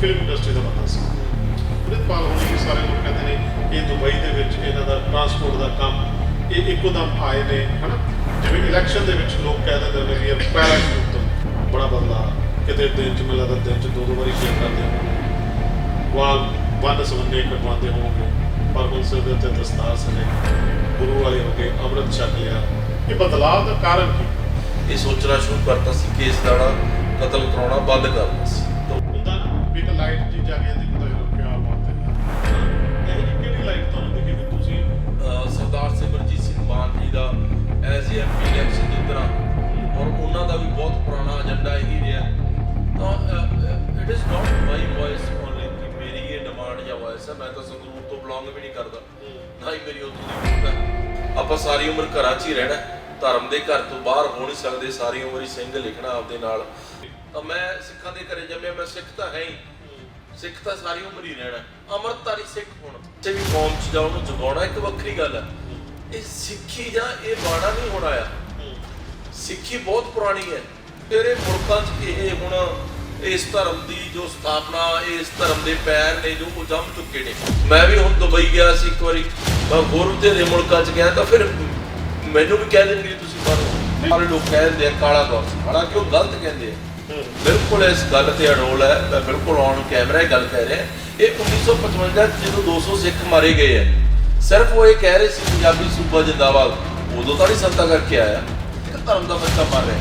Film industry ਦਾ ਬੰਦਾ ਸੀ। ਪ੍ਰਿਤਪਾਲ ਹੋਣੀ ਵੀ ਸਾਰੇ ਲੋਕ ਕਹਿੰਦੇ ਨੇ ਇਹ ਦੁਬਈ ਦੇ ਵਿੱਚ ਇਹਨਾਂ ਦਾ ਟਰਾਂਸਪੋਰਟ ਦਾ ਕੰਮ ਇਹ ਇੱਕੋ ਦਮ ਆਏ ਨੇ, ਹੈ ਨਾ। ਜਿਵੇਂ ਇਲੈਕਸ਼ਨ ਦੇ ਵਿੱਚ ਲੋਕ ਕਹਿ ਦਿੰਦੇ ਨੇ ਵੀ ਇਹ ਪੈਰਾਸ਼ੂਟ ਤੋਂ ਬੜਾ ਬਦਲਾ, ਕਿਤੇ ਦਿਨ 'ਚ ਮਿਲਦਾ ਦਿਨ 'ਚ ਦੋ ਵਾਰੀ ਸ਼ੇਅਰ ਕਰਦੇ ਹੋਣਗੇ, ਵਾਲ ਵੰਨ ਸਵੰਨੇ ਕਟਵਾਉਂਦੇ ਹੋਣਗੇ, ਪਰ ਹੁਣ ਸਿਰ ਦੇ ਉੱਤੇ ਦਸਤਾਰ ਸਜੇ, ਗੁਰੂ ਵਾਲੇ ਹੋ ਕੇ ਅੰਮ੍ਰਿਤ ਛਕ ਲਿਆ। ਇਹ ਬਦਲਾਅ ਦਾ ਕਾਰਨ ਕੀ? ਇਹ ਸੋਚਣਾ ਸ਼ੁਰੂ ਕਰਤਾ ਸੀ ਕਿ ਇਸ ਦਾ ਕਤਲ ਕਰਾਉਣਾ ਬੰਦ ਕਰਨਾ ਸੀ। ਹੁੰਦਾ ਨਾ ਵੀ ਇੱਕ ਲਾਈਟ ਜੀ ਜਗ ਜਾਂਦੀ, ਪਤਾ ਨਹੀਂ ਕਿਆ ਬਾਤ ਹੈ। ਇਹ ਕਿਹੜੀ ਲਾਈਟ ਤੁਹਾਨੂੰ ਦਿਖੀ ਵੀ ਤੁਸੀਂ ਸਰਦਾਰ ਸਿਮਰਜੀਤ ਸਿੰਘ ਮਾਨ ਜੀ ਦਾ ਐਜ਼ ਐਮਪੀ ਇਲੈਕਸ਼ਨ ਜਿੱਤਣਾ, ਔਰ ਉਹਨਾਂ ਦਾ ਵੀ ਬਹੁਤ ਪੁਰਾਣਾ ਏਜੰਡਾ ਇਹੀ ਰਿਹਾ। ਤਾਂ it is not my voice only ਕਿ ਮੇਰੀ ਇਹ ਡਿਮਾਂਡ ਜਾਂ ਵੌਇਸ ਹੈ। ਮੈਂ ਤਾਂ ਸੰਗਰੂਰ ਤੋਂ ਬਿਲੋਂਗ ਵੀ ਨਹੀਂ ਕਰਦਾ, ਨਾ ਹੀ ਮੇਰੀ ਉੱਥੋਂ ਦੀ ਵੋਟ ਹੈ। ਆਪਾਂ ਸਾਰੀ ਉਮਰ ਘਰਾਂ 'ਚ ਹੀ ਰਹਿਣਾ, ਧਰਮ ਦੇ ਘਰ ਤੋਂ ਬਾਹਰ ਹੋ ਨਹੀਂ ਸਕਦੇ। ਸਾਰੀ ਉਮਰ ਹੀ ਸਿੰਘ ਲਿਖਣਾ ਆਪਦੇ ਨਾਲ। ਤਾਂ ਮੈਂ ਸਿੱਖਾਂ ਦੇ ਘਰੇ ਜੰਮਿਆ, ਮੈਂ ਸਿੱਖ ਤਾਂ ਹੈ ਹੀ, ਸਿੱਖ ਤਾਂ ਸਾਰੀ ਉਮਰ ਹੀ ਰਹਿਣਾ। ਅੰਮ੍ਰਿਤਧਾਰੀ ਸਿੱਖ ਹੋਣਾ, ਕਿਸੇ ਵੀ ਕੌਮ 'ਚ ਜਾ ਉਹਨੂੰ ਜਗਾਉਣਾ ਇੱਕ ਵੱਖਰੀ ਗੱਲ ਹੈ। ਇਹ ਸਿੱਖੀ ਜਾਂ ਇਹ ਬਾੜਾ ਨਹੀਂ ਹੋਣਾ ਆ, ਸਿੱਖੀ ਬਹੁਤ ਪੁਰਾਣੀ ਹੈ। ਤੇਰੇ ਮੁਲਕਾਂ 'ਚ ਇਹ ਹੁਣ ਇਸ ਧਰਮ ਦੀ ਜੋ ਸਥਾਪਨਾ, ਇਸ ਧਰਮ ਦੇ ਪੈਰ ਨੇ ਜੋ ਉਹ ਜੰਮ ਚੁੱਕੇ ਨੇ। ਮੈਂ ਵੀ ਹੁਣ ਦੁਬਈ ਗਿਆ ਸੀ ਇੱਕ ਵਾਰੀ, ਮੈਂ ਹੋਰ ਬਥੇਰੇ ਮੁਲਕਾਂ 'ਚ ਗਿਆ, ਤਾਂ ਫਿਰ ਮੈਨੂੰ ਵੀ ਕਹਿ ਦੇਣਗੇ ਤੁਸੀਂ ਬਾਹਰੋਂ। ਸਾਰੇ ਲੋਕ ਕਹਿ ਦਿੰਦੇ ਆ ਕਾਲਾ ਦੌਰ ਸੀ, ਹਾਲਾਂਕਿ ਉਹ ਗਲਤ ਕਹਿੰਦੇ ਆ। ਬਿਲਕੁਲ ਇਸ ਗੱਲ ਤੇ ਅਡੋਲ ਹੈ, ਮੈਂ ਬਿਲਕੁਲ ਔਨ ਕੈਮਰਾ ਇਹ ਗੱਲ ਕਹਿ ਰਿਹਾ। ਇਹ 1955 ਜਦੋਂ 200 ਸਿੱਖ ਮਾਰੇ ਗਏ ਆ, ਸਿਰਫ ਉਹ ਇਹ ਕਹਿ ਰਹੇ ਸੀ ਪੰਜਾਬੀ ਸੂਬਾ ਜਿੰਦਾਬਾਦ, ਉਦੋਂ ਤਾਂ ਨਹੀਂ ਸੰਤਾ ਕਰਕੇ ਆਇਆ। ਇੱਕ ਧਰਮ ਦਾ ਬੱਚਾ ਮਰ ਰਿਹਾ,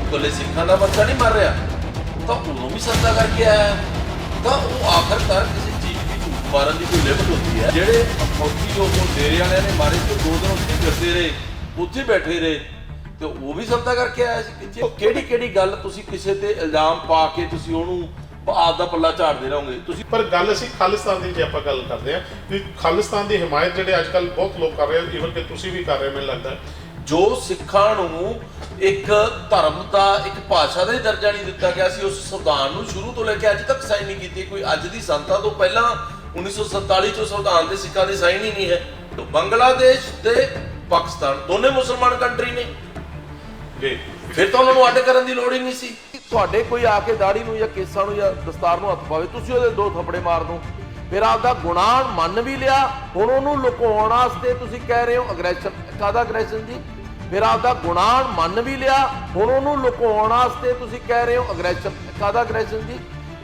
ਇਕੱਲੇ ਸਿੱਖਾਂ ਦਾ ਬੱਚਾ ਨਹੀਂ ਮਰ ਰਿਹਾ, ਤਾਂ ਉਦੋਂ ਵੀ ਸੰਤਾ ਕਰਕੇ ਆਇਆ। ਤਾਂ ਉਹ ਆਖਰਕਾਰ ਕਿਸੇ ਚੀਜ਼ ਦੀ ਝੂਠ ਮਾਰਨ ਦੀ ਕੋਈ ਲਿਮਟ ਹੁੰਦੀ ਹੈ। ਜਿਹੜੇ ਫੌਜੀ ਲੋਕ ਡੇਰੇ ਵਾਲਿਆਂ ਨੇ ਮਾਰੇ ਤੇ 2 ਦਿਨ ਉੱਥੇ ਫਿਰਦੇ ਰਹੇ, ਉੱਥੇ ਬੈਠੇ ਰਹੇ, ਤੇ ਉਹ ਵੀ ਸੰਤਾ ਕਰਕੇ ਆਇਆ ਸੀ। ਕਿਹੜੀ ਗੱਲ ਤੁਸੀਂ ਕਿਸੇ ਤੇ ਇਲਜ਼ਾਮ ਪਾ ਕੇ ਤੁਸੀਂ ਉਹਨੂੰ ਆਪ ਦਾ ਪੱਲਾ ਝਾੜਦੇ ਰਹੋਗੇ ਤੁਸੀਂ। ਪਰ ਗੱਲ ਅਸੀਂ ਖਾਲਿਸਤਾਨ ਦੀ ਜੇ ਆਪਾਂ ਗੱਲ ਕਰਦੇ ਹਾਂ ਵੀ ਖਾਲਿਸਤਾਨ ਦੀ ਹਮਾਇਤ ਜਿਹੜੇ ਅੱਜ ਕੱਲ੍ਹ ਬਹੁਤ ਲੋਕ ਕਰ ਰਹੇ, ਈਵਨ ਕਿ ਤੁਸੀਂ ਵੀ ਕਰ ਰਹੇ, ਮੈਨੂੰ ਲੱਗਦਾ ਜੋ ਸਿੱਖਾਂ ਨੂੰ ਇੱਕ ਧਰਮ ਦਾ, ਇੱਕ ਭਾਸ਼ਾ ਦਾ ਹੀ ਦਰਜਾ ਨਹੀਂ ਦਿੱਤਾ ਗਿਆ ਸੀ। ਉਸ ਸੰਵਿਧਾਨ ਨੂੰ ਸ਼ੁਰੂ ਤੋਂ ਲੈ ਕੇ ਅੱਜ ਤੱਕ ਸਾਈਨ ਨਹੀਂ ਕੀਤੀ ਕੋਈ। ਅੱਜ ਦੀ ਸੰਤਾ ਤੋਂ ਪਹਿਲਾਂ 1947 ਚੋਂ ਸੰਵਿਧਾਨ ਦੇ ਸਿੱਖਾਂ ਦੇ ਸਾਈਨ ਹੀ ਨਹੀਂ ਹੈ। ਬੰਗਲਾਦੇਸ਼ ਤੇ ਪਾਕਿਸਤਾਨ ਦੋਨੇ ਮੁਸਲਮਾਨ ਕੰਟਰੀ ਨੇ, ਫਿਰ ਤਾਂ ਉਹਨਾਂ ਨੂੰ ਅੱਡ ਕਰਨ ਦੀ ਲੋੜ ਹੀ ਨਹੀਂ ਸੀ। ਤੁਹਾਡੇ ਕੋਈ ਆ ਕੇ ਦਾੜੀ ਨੂੰ ਜਾਂ ਕੇਸਾਂ ਨੂੰ ਜਾਂ ਦਸਤਾਰ ਨੂੰ ਹੱਥ ਪਾਵੇ, ਤੁਸੀਂ ਉਹਦੇ 2 ਥੱਪੜੇ ਮਾਰ ਦੋ। ਫਿਰ ਆਪਦਾ ਗੁਨਾਹ ਮੰਨ ਵੀ ਲਿਆ, ਹੁਣ ਉਹਨੂੰ ਲੁਕਾਉਣ ਵਾਸਤੇ ਤੁਸੀਂ ਕਹਿ ਰਹੇ ਹੋ ਅਗਰੈਸ਼ਨ। ਕਾਹਦਾ ਅਗਰੈਸ਼ਨ ਜੀ? ਫਿਰ ਆਪਦਾ ਗੁਨਾਹ ਮੰਨ ਵੀ ਲਿਆ, ਹੁਣ ਉਹਨੂੰ ਲੁਕਾਉਣ ਵਾਸਤੇ ਤੁਸੀਂ ਕਹਿ ਰਹੇ ਹੋ ਅਗਰੈਸ਼ਨ। ਕਾਹਦਾ ਅਗਰੈਸ਼ਨ ਜੀ?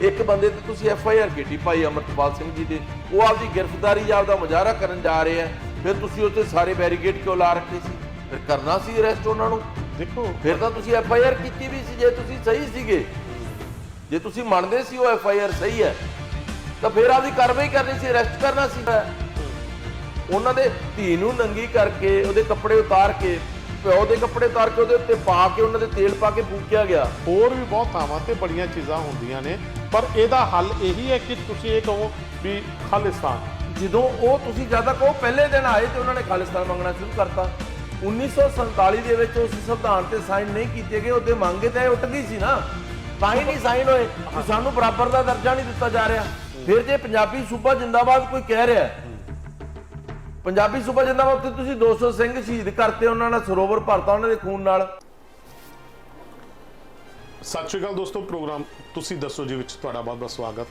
ਇੱਕ ਬੰਦੇ ਤੇ ਤੁਸੀਂ FIR ਕੀਤੀ ਭਾਈ ਅਮਰਪਾਲ ਸਿੰਘ ਜੀ ਦੇ, ਉਹ ਆਪਦੀ ਗ੍ਰਿਫਤਾਰੀ ਜਾਂ ਆਪਦਾ ਮੁਜ਼ਾਹਰਾ ਕਰਨ ਜਾ ਰਹੇ ਆ, ਫਿਰ ਤੁਸੀਂ ਉੱਥੇ ਸਾਰੇ ਬੈਰੀਕੇਡ ਕਿਉਂ ਲਾ ਰੱਖੇ ਸੀ? ਫਿਰ ਕਰਨਾ ਸੀ ਅਰੈਸਟ ਉਹਨਾਂ ਨੂੰ। ਦੇਖੋ ਫਿਰ ਤਾਂ ਤੁਸੀਂ FIR ਕੀਤੀ ਵੀ ਸੀ। ਜੇ ਤੁਸੀਂ ਸਹੀ ਸੀਗੇ, ਜੇ ਤੁਸੀਂ ਮੰਨਦੇ ਸੀ ਉਹ FIR ਸਹੀ ਹੈ, ਤਾਂ ਫਿਰ ਆਪਦੀ ਕਾਰਵਾਈ ਕਰਨੀ ਸੀ, ਅਰੈਸਟ ਕਰਨਾ ਸੀ। ਉਹਨਾਂ ਦੇ ਧੀ ਨੂੰ ਨੰਗੀ ਕਰਕੇ, ਉਹਦੇ ਕੱਪੜੇ ਉਤਾਰ ਕੇ, ਪਿਓ ਦੇ ਕੱਪੜੇ ਉਤਾਰ ਕੇ ਉਹਦੇ ਉੱਤੇ ਪਾ ਕੇ, ਉਹਨਾਂ ਦੇ ਤੇਲ ਪਾ ਕੇ ਫੂਕਿਆ ਗਿਆ। ਹੋਰ ਵੀ ਬਹੁਤ ਥਾਵਾਂ ਤੇ ਬੜੀਆਂ ਚੀਜ਼ਾਂ ਹੁੰਦੀਆਂ ਨੇ, ਪਰ ਇਹਦਾ ਹੱਲ ਇਹੀ ਹੈ ਕਿ ਤੁਸੀਂ ਇਹ ਕਹੋ ਵੀ ਖਾਲਿਸਤਾਨ। ਜਦੋਂ ਉਹ ਤੁਸੀਂ ਜਦ ਤੱਕ ਉਹ ਪਹਿਲੇ ਦਿਨ ਆਏ ਤੇ ਉਹਨਾਂ ਨੇ ਖਾਲਿਸਤਾਨ ਮੰਗਣਾ ਸ਼ੁਰੂ ਕਰਤਾ। 1947 ਦੇ ਵਿੱਚ ਉਸ ਸੰਵਿਧਾਨ ਤੇ ਸਾਈਨ ਨਹੀਂ ਕੀਤੇ ਗਏ, ਉਹਦੇ ਮੰਗੇ ਤੇ ਉੱਠ ਗਈ ਸੀ ਨਾ, ਤਾਂ ਹੀ ਨਹੀਂ ਸਾਈਨ ਹੋਏ ਕਿ ਸਾਨੂੰ ਬਰਾਬਰ ਦਾ ਦਰਜਾ ਨਹੀਂ ਦਿੱਤਾ ਜਾ ਰਿਹਾ। ਫਿਰ ਜੇ ਪੰਜਾਬੀ ਸੂਬਾ ਜਿੰਦਾਬਾਦ ਕੋਈ ਕਹਿ ਰਿਹਾ, ਪੰਜਾਬੀ ਸੂਬਾ ਜਿੰਦਾਬਾਦ, ਉੱਥੇ ਤੁਸੀਂ 200 ਸਿੰਘ ਸ਼ਹੀਦ ਕਰਤੇ, ਉਹਨਾਂ ਨਾਲ ਸਰੋਵਰ ਭਰਤਾ ਉਹਨਾਂ ਦੇ ਖੂਨ ਨਾਲ। ਸਤਿ ਸ਼੍ਰੀ ਅਕਾਲ ਦੋਸਤੋ, ਪ੍ਰੋਗਰਾਮ ਤੁਸੀਂ ਦੱਸੋ ਜੀ ਵਿੱਚ ਤੁਹਾਡਾ ਬਹੁਤ ਬਹੁਤ ਸਵਾਗਤ।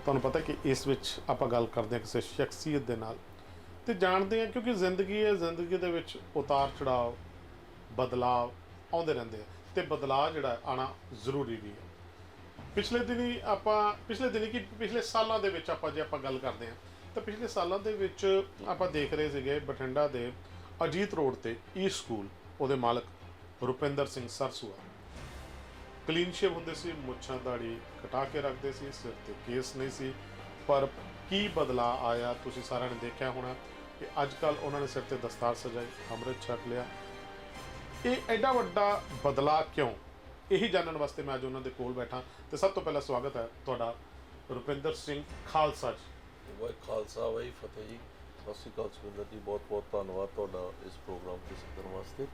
ਤੁਹਾਨੂੰ ਪਤਾ ਕਿ ਇਸ ਵਿੱਚ ਆਪਾਂ ਗੱਲ ਕਰਦੇ ਹਾਂ ਕਿਸੇ ਸ਼ਖਸੀਅਤ ਦੇ ਨਾਲ ਤੇ ਜਾਣਦੇ ਹਾਂ, ਕਿਉਂਕਿ ਜ਼ਿੰਦਗੀ ਹੈ, ਜ਼ਿੰਦਗੀ ਦੇ ਵਿੱਚ ਉਤਾਰ ਚੜਾਵ, ਬਦਲਾਵ ਆਉਂਦੇ ਰਹਿੰਦੇ ਆ, ਤੇ ਬਦਲਾਅ ਜਿਹੜਾ ਆਉਣਾ ਜ਼ਰੂਰੀ ਵੀ ਹੈ। ਪਿਛਲੇ ਸਾਲਾਂ ਦੇ ਵਿੱਚ ਆਪਾਂ ਜੇ ਆਪਾਂ ਗੱਲ ਕਰਦੇ ਹਾਂ ਤਾਂ ਪਿਛਲੇ ਸਾਲਾਂ ਦੇ ਵਿੱਚ ਆਪਾਂ ਦੇਖ ਰਹੇ ਸੀਗੇ ਬਠਿੰਡਾ ਦੇ ਅਜੀਤ ਰੋਡ ਤੇ ਈ ਸਕੂਲ, ਉਹਦੇ ਮਾਲਕ ਰੁਪਿੰਦਰ ਸਿੰਘ ਸਰਸੂਆ ਕਲੀਨ ਸ਼ੇਵ ਹੁੰਦੇ ਸੀ, ਮੁੱਛਾਂ ਦਾੜੀ ਕਟਾ ਕੇ ਰੱਖਦੇ ਸੀ, ਸਿਰ ਤੇ ਕੇਸ ਨਹੀਂ ਸੀ। ਪਰ ਕੀ ਬਦਲਾਅ ਆਇਆ ਤੁਸੀਂ ਸਾਰਿਆਂ ਨੇ ਦੇਖਿਆ ਹੋਣਾ ਕਿ ਅੱਜ ਕੱਲ੍ਹ ਉਹਨਾਂ ਨੇ ਸਿਰ ਤੇ ਦਸਤਾਰ ਸਜਾਈ, ਅੰਮ੍ਰਿਤ ਛਕ ਲਿਆ। ਇਹ ਐਡਾ ਵੱਡਾ ਬਦਲਾਅ ਕਿਉਂ? ਇਹੀ ਜਾਣਨ ਵਾਸਤੇ ਮੈਂ ਅੱਜ ਉਹਨਾਂ ਦੇ ਕੋਲ ਬੈਠਾ। ਤੇ ਸਭ ਤੋਂ ਪਹਿਲਾਂ ਸਵਾਗਤ ਹੈ ਤੁਹਾਡਾ ਰੁਪਿੰਦਰ ਸਿੰਘ ਖਾਲਸਾ ਜੀ। ਵਾਹਿ ਖਾਲਸਾ ਵਾਹਿ ਫਤਿਹ ਜੀ। ਸਤਿ ਸ਼੍ਰੀ ਅਕਾਲ ਸੁਰਿੰਦਰ ਜੀ, ਬਹੁਤ ਬਹੁਤ ਧੰਨਵਾਦ ਤੁਹਾਡਾ ਇਸ ਪ੍ਰੋਗਰਾਮ ਤੇ ਸੱਦਣ ਵਾਸਤੇ।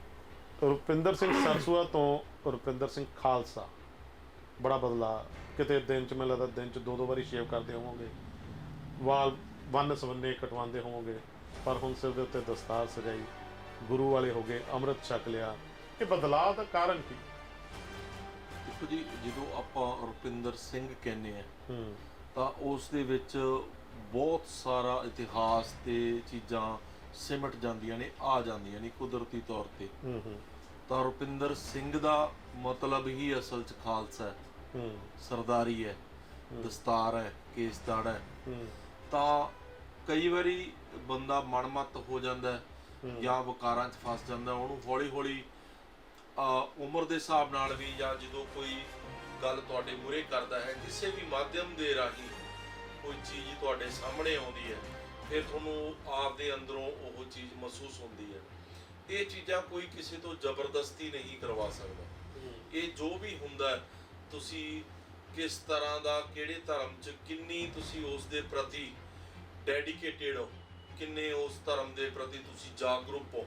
ਰੁਪਿੰਦਰ ਸਿੰਘ ਸਰਸੂਆ ਤੋਂ ਰੁਪਿੰਦਰ ਸਿੰਘ ਖਾਲਸਾ, ਬੜਾ ਬਦਲਾਅ। ਕਿਤੇ ਦਿਨ 'ਚ ਮੈਨੂੰ ਲੱਗਦਾ ਦਿਨ 'ਚ 2 ਵਾਰੀ ਸ਼ੇਵ ਕਰਦੇ ਹੋਵੋਗੇ, ਵਾਲ ਵੰਨ ਸਵੰਨੇ ਕਟਵਾਉਂਦੇ ਹੋਵੋਗੇ, ਪਰ ਹੁਣ ਸਿਰ ਦੇ ਉੱਤੇ ਦਸਤਾਰ ਸਜਾਈ, ਗੁਰੂ ਵਾਲੇ ਹੋ ਗਏ, ਅੰਮ੍ਰਿਤ ਛਕ ਲਿਆ। ਇਹ ਬਦਲਾਅ ਦਾ ਕਾਰਨ ਕੀ? ਦੇਖੋ ਜੀ, ਜਦੋਂ ਆਪਾਂ ਰੁਪਿੰਦਰ ਸਿੰਘ ਕਹਿੰਦੇ ਆ ਤਾਂ ਉਸ ਦੇ ਵਿੱਚ ਬਹੁਤ ਸਾਰਾ ਇਤਿਹਾਸ ਤੇ ਚੀਜ਼ਾਂ ਸਿਮਟ ਜਾਂਦੀਆਂ ਨੇ, ਆ ਜਾਂਦੀਆਂ ਨੇ ਕੁਦਰਤੀ ਤੌਰ ਤੇ। ਤਾਂ ਰੁਪਿੰਦਰ ਸਿੰਘ ਦਾ ਮਤਲਬ ਹੀ ਅਸਲ 'ਚ ਖਾਲਸਾ ਹੈ, ਸਰਦਾਰੀ ਹੈ, ਦਸਤਾਰ ਹੈ, ਕੇਸਦਾੜ ਹੈ। ਤਾਂ ਕਈ ਵਾਰੀ ਬੰਦਾ ਮਨਮੱਤ ਹੋ ਜਾਂਦਾ ਹੈ ਜਾਂ ਵਿਕਾਰਾਂ 'ਚ ਫਸ ਜਾਂਦਾ, ਉਹਨੂੰ ਹੌਲੀ ਹੌਲੀ ਉਮਰ ਦੇ ਹਿਸਾਬ ਨਾਲ ਵੀ, ਜਾਂ ਜਦੋਂ ਕੋਈ ਗੱਲ ਤੁਹਾਡੇ ਮੂਹਰੇ ਕਰਦਾ ਹੈ, ਕਿਸੇ ਵੀ ਮਾਧਿਅਮ ਦੇ ਰਾਹੀਂ ਕੋਈ ਚੀਜ਼ ਤੁਹਾਡੇ ਸਾਹਮਣੇ ਆਉਂਦੀ ਹੈ, ਫਿਰ ਤੁਹਾਨੂੰ ਆਪਦੇ ਅੰਦਰੋਂ ਉਹ ਚੀਜ਼ ਮਹਿਸੂਸ ਹੁੰਦੀ ਹੈ। ਇਹ ਚੀਜ਼ਾਂ ਕੋਈ ਕਿਸੇ ਤੋਂ ਜ਼ਬਰਦਸਤੀ ਨਹੀਂ ਕਰਵਾ ਸਕਦਾ। ਇਹ ਜੋ ਵੀ ਹੁੰਦਾ ਹੈ, ਤੁਸੀਂ ਕਿਸ ਤਰ੍ਹਾਂ ਦਾ, ਕਿਹੜੇ ਧਰਮ 'ਚ ਕਿੰਨੀ ਤੁਸੀਂ ਉਸ ਦੇ ਪ੍ਰਤੀ ਡੈਡੀਕੇਟਿਡ ਹੋ, ਕਿੰਨੇ ਉਸ ਧਰਮ ਦੇ ਪ੍ਰਤੀ ਤੁਸੀਂ ਜਾਗਰੂਕ ਹੋ,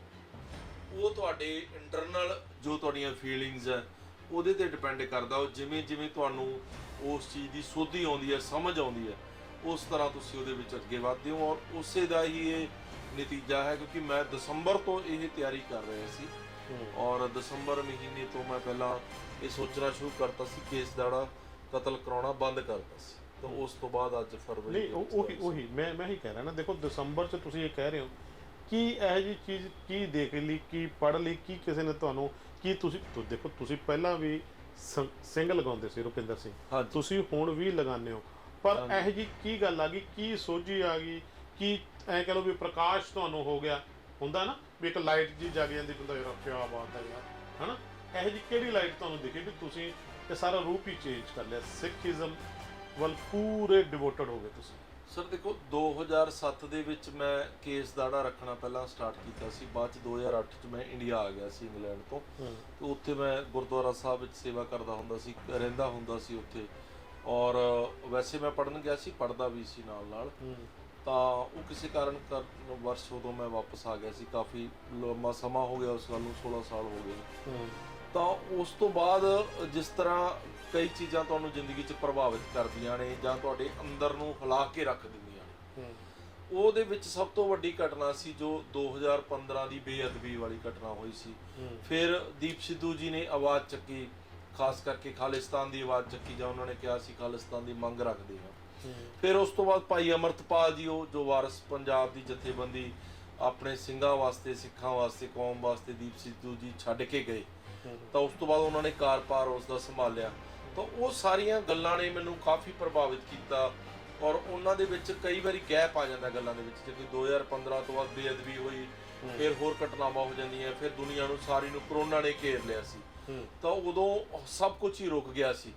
ਉਹ ਤੁਹਾਡੇ ਇੰਟਰਨਲ ਜੋ ਤੁਹਾਡੀਆਂ ਫੀਲਿੰਗਸ ਹੈ ਉਹਦੇ ਤੇ ਡਿਪੈਂਡ ਕਰਦਾ। ਉਹ ਜਿਵੇਂ ਜਿਵੇਂ ਤੁਹਾਨੂੰ ਉਸ ਚੀਜ਼ ਦੀ ਸੋਧੀ ਆਉਂਦੀ ਹੈ, ਸਮਝ ਆਉਂਦੀ ਹੈ, ਉਸ ਤਰ੍ਹਾਂ ਤੁਸੀਂ ਉਹਦੇ ਵਿੱਚ ਅੱਗੇ ਵਧਦੇ ਹੋ। ਔਰ ਉਸੇ ਦਾ ਹੀ ਇਹ ਨਤੀਜਾ ਹੈ, ਕਿਉਂਕਿ ਮੈਂ ਦਸੰਬਰ ਤੋਂ ਇਹ ਤਿਆਰੀ ਕਰ ਰਿਹਾ ਸੀ ਔਰ ਦਸੰਬਰ ਮਹੀਨੇ ਤੋਂ ਮੈਂ ਪਹਿਲਾਂ ਇਹ ਸੋਚਣਾ ਸ਼ੁਰੂ ਕਰਤਾ ਸੀ ਕਿ ਇਸ ਦਾ ਕਤਲ ਕਰਾਉਣਾ ਬੰਦ ਕਰਤਾ ਸੀ। ਤਾਂ ਉਸ ਤੋਂ ਬਾਅਦ ਅੱਜ ਫਰਵਰੀ ਨਹੀਂ, ਉਹੀ ਮੈਂ ਹੀ ਕਹਿ ਰਿਹਾ ਨਾ। ਦੇਖੋ ਦਸੰਬਰ 'ਚ ਤੁਸੀਂ ਇਹ ਕਹਿ ਰਹੇ ਹੋ ਕਿ ਇਹੋ ਜਿਹੀ ਚੀਜ਼ ਕੀ ਦੇਖ ਲਈ, ਕੀ ਪੜ੍ਹ ਲਈ, ਕੀ ਕਿਸੇ ਨੇ ਤੁਹਾਨੂੰ, ਕੀ ਤੁਸੀਂ ਦੇਖੋ ਤੁਸੀਂ ਪਹਿਲਾਂ ਵੀ ਸਿੰਘ ਲਗਾਉਂਦੇ ਸੀ ਰੁਪਿੰਦਰ ਸਿੰਘ, ਤੁਸੀਂ ਹੁਣ ਵੀ ਲਗਾਉਂਦੇ ਹੋ, ਪਰ ਇਹੋ ਜਿਹੀ ਕੀ ਗੱਲ ਆ ਗਈ, ਕੀ ਸੋਝੀ ਆ ਗਈ, ਕੀ ਐਂ ਕਹਿ ਲਓ ਵੀ ਪ੍ਰਕਾਸ਼ ਤੁਹਾਨੂੰ ਹੋ ਗਿਆ ਹੁੰਦਾ ਨਾ, ਵੀ ਇੱਕ ਲਾਈਟ ਜੀ ਜਗ ਜਾਂਦੀ, ਬੰਦਾ ਯਾਰ ਕਿਆ ਬਾਤ ਹੈ ਯਾਰ, ਹਨਾ? ਇਹੋ ਜਿਹੀ ਕਿਹੜੀ ਲਾਈਟ ਤੁਹਾਨੂੰ ਦਿਖੀ ਵੀ ਤੁਸੀਂ ਇਹ ਸਾਰਾ ਰੂਪ ਹੀ ਚੇਂਜ ਕਰ ਲਿਆ, ਸਿੱਖੀਜ਼ਮ ਵੱਲ ਪੂਰੇ ਡਿਵੋਟਡ ਹੋ ਗਏ ਤੁਸੀਂ? ਸਰ ਦੇਖੋ, 2007 ਦੇ ਵਿੱਚ ਮੈਂ ਕੇਸ ਦਾੜਾ ਰੱਖਣਾ ਪਹਿਲਾਂ ਸਟਾਰਟ ਕੀਤਾ ਸੀ। ਬਾਅਦ 'ਚ 2008 'ਚ ਮੈਂ ਇੰਡੀਆ ਆ ਗਿਆ ਸੀ ਇੰਗਲੈਂਡ ਤੋਂ, ਤੇ ਉੱਥੇ ਮੈਂ ਗੁਰਦੁਆਰਾ ਸਾਹਿਬ ਵਿੱਚ ਸੇਵਾ ਕਰਦਾ ਹੁੰਦਾ ਸੀ, ਰਹਿੰਦਾ ਹੁੰਦਾ ਸੀ ਉੱਥੇ। ਔਰ ਵੈਸੇ ਮੈਂ ਪੜ੍ਹਨ ਗਿਆ ਸੀ, ਪੜ੍ਹਦਾ ਵੀ ਸੀ ਨਾਲ ਨਾਲ। ਤਾਂ ਉਹ ਕਿਸੇ ਕਾਰਨ ਵਰਸ਼ ਉਦੋਂ ਮੈਂ ਵਾਪਸ ਆ ਗਿਆ ਸੀ, ਕਾਫੀ ਲੰਮਾ ਸਮਾਂ ਹੋ ਗਿਆ ਉਸ ਗੱਲ ਨੂੰ, 16 ਸਾਲ ਹੋ ਗਏ। ਤਾਂ ਉਸ ਤੋਂ ਬਾਅਦ ਜਿਸ ਤਰ੍ਹਾਂ ਕਈ ਚੀਜ਼ਾਂ ਤੁਹਾਨੂੰ ਜ਼ਿੰਦਗੀ 'ਚ ਪ੍ਰਭਾਵਿਤ ਕਰਦੀਆਂ ਨੇ ਜਾਂ ਤੁਹਾਡੇ ਅੰਦਰ ਨੂੰ ਹਿਲਾ ਕੇ ਰੱਖ ਦਿੰਦੀਆਂ ਨੇ, ਉਹਦੇ ਵਿੱਚ ਸਭ ਤੋਂ ਵੱਡੀ ਘਟਨਾ ਸੀ ਜੋ 2015 ਦੀ ਬੇਅਦਬੀ ਵਾਲੀ ਘਟਨਾ ਹੋਈ ਸੀ। ਫਿਰ ਦੀਪ ਸਿੱਧੂ ਜੀ ਨੇ ਆਵਾਜ਼ ਚੱਕੀ, ਖਾਸ ਕਰਕੇ ਖਾਲਿਸਤਾਨ ਦੀ ਆਵਾਜ਼ ਚੱਕੀ, ਜਾਂ ਉਹਨਾਂ ਨੇ ਕਿਹਾ ਸੀ ਖਾਲਿਸਤਾਨ ਦੀ ਮੰਗ ਰੱਖਦੇ ਹਾਂ। ਫਿਰ ਉਸ ਤੋਂ ਬਾਅਦ ਭਾਈ ਅਮਰਤਪਾਲ ਜੀ, ਉਹ ਜੋ ਵਾਰਿਸ ਪੰਜਾਬ ਦੀ ਜਥੇਬੰਦੀ ਆਪਣੇ ਸਿੰਘਾਂ ਵਾਸਤੇ, ਸਿੱਖਾਂ ਵਾਸਤੇ, ਕੌਮ ਵਾਸਤੇ ਦੀਪ ਸਿੱਧੂ ਜੀ ਛੱਡ ਕੇ ਗਏ, ਤਾਂ ਉਸ ਤੋਂ ਬਾਅਦ ਉਹਨਾਂ ਨੇ ਕਾਰ-ਪਾਰ ਉਸ ਦਾ ਸੰਭਾਲਿਆ। ਤਾਂ ਉਹ ਸਾਰੀਆਂ ਗੱਲਾਂ ਨੇ ਮੈਨੂੰ ਕਾਫੀ ਪ੍ਰਭਾਵਿਤ ਕੀਤਾ। ਔਰ ਉਹਨਾਂ ਦੇ ਵਿੱਚ ਕਈ ਵਾਰੀ ਗੈਪ ਆ ਜਾਂਦਾ ਗੱਲਾਂ ਦੇ ਵਿੱਚ, ਜਿਵੇਂ 2015 ਤੋਂ ਬਾਅਦ ਬੇਅਦਬੀ ਹੋਈ, ਫਿਰ ਹੋਰ ਘਟਨਾਵਾਂ ਹੋ ਜਾਂਦੀਆਂ, ਫਿਰ ਦੁਨੀਆ ਨੂੰ ਸਾਰੀ ਨੂੰ ਕਰੋਨਾ ਨੇ ਘੇਰ ਲਿਆ ਸੀ, ਤਾਂ ਉਦੋਂ ਸਭ ਕੁਝ ਹੀ ਰੁਕ ਗਿਆ ਸੀ।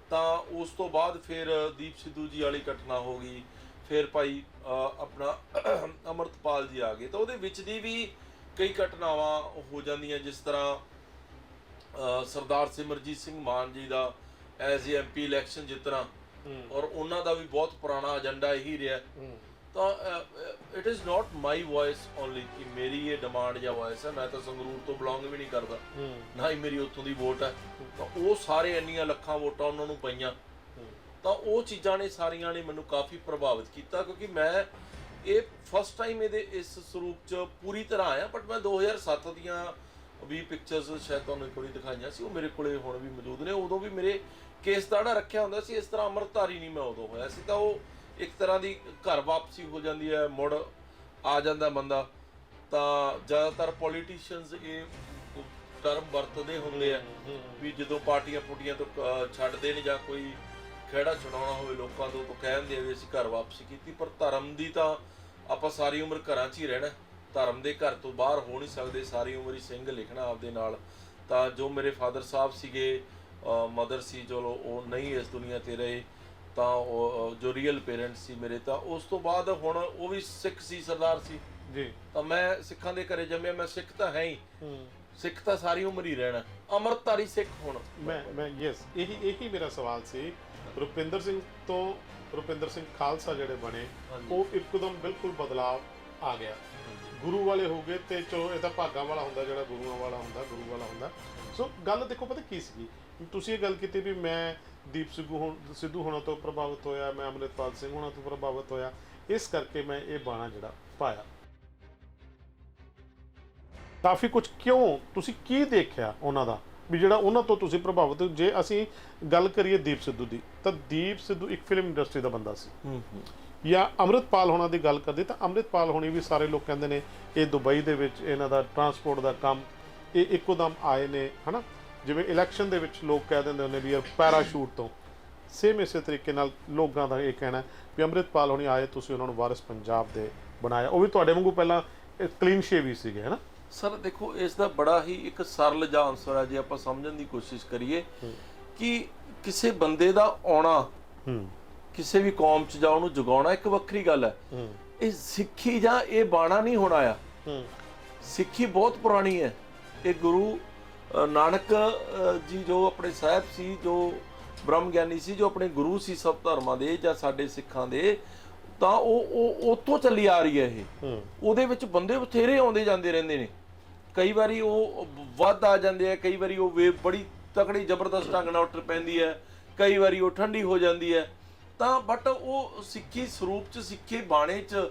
ਤਾਂ ਉਸ ਤੋਂ ਬਾਅਦ ਫਿਰ ਦੀਪ ਸਿੱਧੂ ਜੀ ਵਾਲੀ ਘਟਨਾ ਹੋ ਗਈ, ਫਿਰ ਭਾਈ ਆਪਣਾ ਅਮਰਤਪਾਲ ਜੀ ਆ ਗਏ। ਤਾਂ ਉਹਦੇ ਵਿੱਚ ਦੀ ਵੀ ਕਈ ਘਟਨਾਵਾਂ ਹੋ ਜਾਂਦੀਆਂ, ਜਿਸ ਤਰ੍ਹਾਂ ਸਰਦਾਰ ਸਿਮਰਜੀਤ ਸਿੰਘ ਮਾਨ ਜੀ ਦਾ ਐਜ਼ MP ਇਲੈਕਸ਼ਨ ਜਿੱਤਣਾ, ਔਰ ਉਹਨਾਂ ਦਾ ਵੀ ਬਹੁਤ ਪੁਰਾਣਾ ਏਜੰਡਾ ਇਹੀ ਰਿਹਾ। ਤਾਂ it is not my voice only ਕਿ ਮੇਰੀ ਇਹ ਡਿਮਾਂਡ ਜਾਂ ਵੌਇਸ ਹੈ। ਮੈਂ ਤਾਂ ਸੰਗਰੂਰ ਤੋਂ ਬਿਲੋਂਗ ਵੀ ਨਹੀਂ ਕਰਦਾ, ਨਾ ਹੀ ਮੇਰੀ ਉੱਥੋਂ ਦੀ ਵੋਟ ਹੈ। ਤਾਂ ਉਹ ਸਾਰੇ ਇੰਨੀਆਂ ਲੱਖਾਂ ਵੋਟਾਂ ਉਹਨਾਂ ਨੂੰ ਪਈਆਂ, ਤਾਂ ਉਹ ਚੀਜ਼ਾਂ ਨੇ ਸਾਰੀਆਂ ਨੇ ਮੈਨੂੰ ਕਾਫੀ ਪ੍ਰਭਾਵਿਤ ਕੀਤਾ, ਕਿਉਂਕਿ ਮੈਂ ਇਹ ਫਸਟ ਟਾਈਮ ਇਹਦੇ ਇਸ ਸਰੂਪ 'ਚ ਪੂਰੀ ਤਰ੍ਹਾਂ ਆਇਆ। ਬਟ ਮੈਂ 2007 ਦੀਆਂ ਵੀ ਪਿਕਚਰਸ ਸ਼ਾਇਦ ਤੁਹਾਨੂੰ ਇੱਕ ਵਾਰੀ ਦਿਖਾਈਆਂ ਸੀ, ਉਹ ਮੇਰੇ ਕੋਲੇ ਹੁਣ ਵੀ ਮੌਜੂਦ ਨੇ। ਉਦੋਂ ਵੀ ਮੇਰੇ ਕੇਸ ਦਾੜਾ ਰੱਖਿਆ ਹੁੰਦਾ ਸੀ, ਇਸ ਤਰ੍ਹਾਂ ਅੰਮ੍ਰਿਤਧਾਰੀ ਨਹੀਂ ਮੈਂ ਉਦੋਂ ਹੋਇਆ ਸੀ। ਤਾਂ ਉਹ ਇੱਕ ਤਰ੍ਹਾਂ ਦੀ ਘਰ ਵਾਪਸੀ ਹੋ ਜਾਂਦੀ ਹੈ, ਮੁੜ ਆ ਜਾਂਦਾ ਬੰਦਾ। ਤਾਂ ਜ਼ਿਆਦਾਤਰ ਪੋਲੀਟੀਸ਼ੀਅਨਸ ਇਹ ਟਰਮ ਵਰਤਦੇ ਹੁੰਦੇ ਆ ਵੀ ਜਦੋਂ ਪਾਰਟੀਆਂ ਪੁੱਟੀਆਂ ਤੋਂ ਛੱਡਦੇ ਨੇ ਜਾਂ ਕੋਈ ਖਹਿੜਾ ਛਡਾਉਣਾ ਹੋਵੇ ਲੋਕਾਂ ਤੋਂ, ਤਾਂ ਕਹਿੰਦੇ ਆ ਵੀ ਅਸੀਂ ਘਰ ਵਾਪਸੀ ਕੀਤੀ। ਪਰ ਧਰਮ ਦੀ ਤਾਂ ਆਪਾਂ ਸਾਰੀ ਉਮਰ ਘਰਾਂ 'ਚ ਹੀ ਰਹਿਣਾ, ਧਰਮ ਦੇ ਘਰ ਤੋਂ ਬਾਹਰ ਹੋ ਨਹੀਂ ਸਕਦੇ, ਸਾਰੀ ਉਮਰ ਹੀ ਸਿੰਘ ਲਿਖਣਾ ਆਪਦੇ ਨਾਲ। ਤਾਂ ਜੋ ਮੇਰੇ ਫਾਦਰ ਸਾਹਿਬ ਸੀਗੇ, ਮਦਰ ਸੀ, ਚਲੋ ਉਹ ਨਹੀਂ ਇਸ ਦੁਨੀਆ 'ਤੇ ਰਹੇ, ਤਾਂ ਉਹ ਜੋ ਰੀਅਲ ਪੇਰੈਂਟਸ ਸੀ ਮੇਰੇ। ਤਾਂ ਉਸ ਤੋਂ ਬਾਅਦ ਹੁਣ ਉਹ ਵੀ ਸਿੱਖ ਸੀ, ਸਰਦਾਰ ਸੀ ਜੀ। ਤਾਂ ਮੈਂ ਸਿੱਖਾਂ ਦੇ ਘਰੇ ਜੰਮਿਆ, ਮੈਂ ਸਿੱਖ ਤਾਂ ਹੈ ਹੀ, ਸਿੱਖ ਤਾਂ ਸਾਰੀ ਉਮਰ ਹੀ ਰਹਿਣਾ, ਅੰਮ੍ਰਿਤਧਾਰੀ ਸਿੱਖ ਹੁਣ ਮੈਂ ਯੈਸ, ਇਹੀ ਮੇਰਾ ਸਵਾਲ ਸੀ। ਰੁਪਿੰਦਰ ਸਿੰਘ ਤੋਂ ਰੁਪਿੰਦਰ ਸਿੰਘ ਖਾਲਸਾ ਜਿਹੜੇ ਬਣੇ, ਉਹ ਇੱਕਦਮ ਬਿਲਕੁਲ ਬਦਲਾਵ ਆ ਗਿਆ, ਗੁਰੂ ਵਾਲੇ ਹੋ ਗਏ। ਤੇ ਚਲੋ ਇਹ ਤਾਂ ਭਾਗਾਂ ਵਾਲਾ ਹੁੰਦਾ, ਜਿਹੜਾ ਗੁਰੂਆਂ ਵਾਲਾ ਹੁੰਦਾ, ਗੁਰੂ ਵਾਲਾ ਹੁੰਦਾ। ਸੋ ਗੱਲ ਦੇਖੋ ਪਤਾ ਕੀ ਸੀਗੀ, ਤੁਸੀਂ ਇਹ ਗੱਲ ਕੀਤੀ ਵੀ ਮੈਂ ਦੀਪ ਸਿੱਧੂ ਹੋਣਾ ਤੋਂ ਪ੍ਰਭਾਵਿਤ ਹੋਇਆ, ਮੈਂ ਅੰਮ੍ਰਿਤਪਾਲ ਸਿੰਘ ਹੋਣਾ ਤੋਂ ਪ੍ਰਭਾਵਿਤ ਹੋਇਆ, ਇਸ ਕਰਕੇ ਮੈਂ ਇਹ ਬਾਣਾ ਜਿਹੜਾ ਪਾਇਆ। ਕਾਫੀ ਕੁਝ ਕਿਉਂ, ਤੁਸੀਂ ਕੀ ਦੇਖਿਆ ਉਹਨਾਂ ਦਾ ਵੀ ਜਿਹੜਾ ਉਹਨਾਂ ਤੋਂ ਤੁਸੀਂ ਪ੍ਰਭਾਵਿਤ ਹੋ। ਜੇ ਅਸੀਂ ਗੱਲ ਕਰੀਏ ਦੀਪ ਸਿੱਧੂ ਦੀ, ਤਾਂ ਦੀਪ ਸਿੱਧੂ ਇੱਕ ਫਿਲਮ ਇੰਡਸਟਰੀ ਦਾ ਬੰਦਾ ਸੀ। ਜਾਂ ਅੰਮ੍ਰਿਤਪਾਲ ਹੋਣਾ ਦੀ ਗੱਲ ਕਰਦੇ ਤਾਂ ਅੰਮ੍ਰਿਤਪਾਲ ਹੋਣੀ ਵੀ ਸਾਰੇ ਲੋਕ ਕਹਿੰਦੇ ਨੇ ਇਹ ਦੁਬਈ ਦੇ ਵਿੱਚ ਇਹਨਾਂ ਦਾ ਟਰਾਂਸਪੋਰਟ ਦਾ ਕੰਮ, ਇਹ ਇੱਕੋ ਦਮ ਆਏ ਨੇ, ਹੈ ਨਾ। ਜਿਵੇਂ ਇਲੈਕਸ਼ਨ ਦੇ ਵਿੱਚ ਲੋਕ ਕਹਿ ਦਿੰਦੇ ਹੁੰਦੇ ਵੀ ਯਾਰ ਪੈਰਾਸ਼ੂਟ ਤੋਂ, ਸੇਮ ਇਸੇ ਤਰੀਕੇ ਨਾਲ ਲੋਕਾਂ ਦਾ ਇਹ ਕਹਿਣਾ ਵੀ ਅੰਮ੍ਰਿਤਪਾਲ ਹੋਣੀ ਆਏ, ਤੁਸੀਂ ਉਹਨਾਂ ਨੂੰ ਵਾਰਿਸ ਪੰਜਾਬ ਦੇ ਬਣਾਇਆ। ਉਹ ਵੀ ਤੁਹਾਡੇ ਵਾਂਗੂ ਪਹਿਲਾਂ ਕਲੀਨ ਸ਼ੇਵ ਹੀ ਸੀਗੇ, ਹੈ ਨਾ। ਸਰ ਦੇਖੋ, ਇਸ ਦਾ ਬੜਾ ਹੀ ਇੱਕ ਸਰਲ ਜਿਹਾ ਆਨਸਰ ਹੈ ਜੇ ਆਪਾਂ ਸਮਝਣ ਦੀ ਕੋਸ਼ਿਸ਼ ਕਰੀਏ ਕਿ ਕਿਸੇ ਬੰਦੇ ਦਾ ਆਉਣਾ, ਕਿਸੇ ਵੀ ਕੌਮ 'ਚ ਜਾਂ ਉਹਨੂੰ ਜਗਾਉਣਾ ਇੱਕ ਵੱਖਰੀ ਗੱਲ ਹੈ। ਇਹ ਸਿੱਖੀ ਜਾਂ ਇਹ ਬਾਣਾ ਨਹੀਂ ਹੋਣਾ ਆ। ਸਿੱਖੀ ਬਹੁਤ ਪੁਰਾਣੀ ਹੈ। ਇਹ ਗੁਰੂ ਨਾਨਕ ਜੀ ਜੋ ਆਪਣੇ ਸਾਹਿਬ ਸੀ, ਜੋ ਬ੍ਰਹਮ ਗਿਆਨੀ ਸੀ, ਜੋ ਆਪਣੇ ਗੁਰੂ ਸੀ ਸਭ ਧਰਮਾਂ ਦੇ ਜਾਂ ਸਾਡੇ ਸਿੱਖਾਂ ਦੇ, ਤਾਂ ਉਹ ਉੱਥੋਂ ਚੱਲੀ ਆ ਰਹੀ ਹੈ ਇਹ। ਉਹਦੇ ਵਿੱਚ ਬੰਦੇ ਬਥੇਰੇ ਆਉਂਦੇ ਜਾਂਦੇ ਰਹਿੰਦੇ ਨੇ। ਕਈ ਵਾਰੀ ਉਹ ਵੱਧ ਆ ਜਾਂਦੇ ਆ, ਕਈ ਵਾਰੀ ਉਹ ਵੇਵ ਬੜੀ ਤਕੜੀ ਜ਼ਬਰਦਸਤ ਢੰਗ ਨਾਲ ਉੱਠ ਪੈਂਦੀ ਹੈ, ਕਈ ਵਾਰੀ ਉਹ ਠੰਡੀ ਹੋ ਜਾਂਦੀ ਹੈ। ਤਾਂ ਬਟ ਉਹ ਸਿੱਖੀ ਸਰੂਪ 'ਚ, ਸਿੱਖੀ ਬਾਣੇ 'ਚ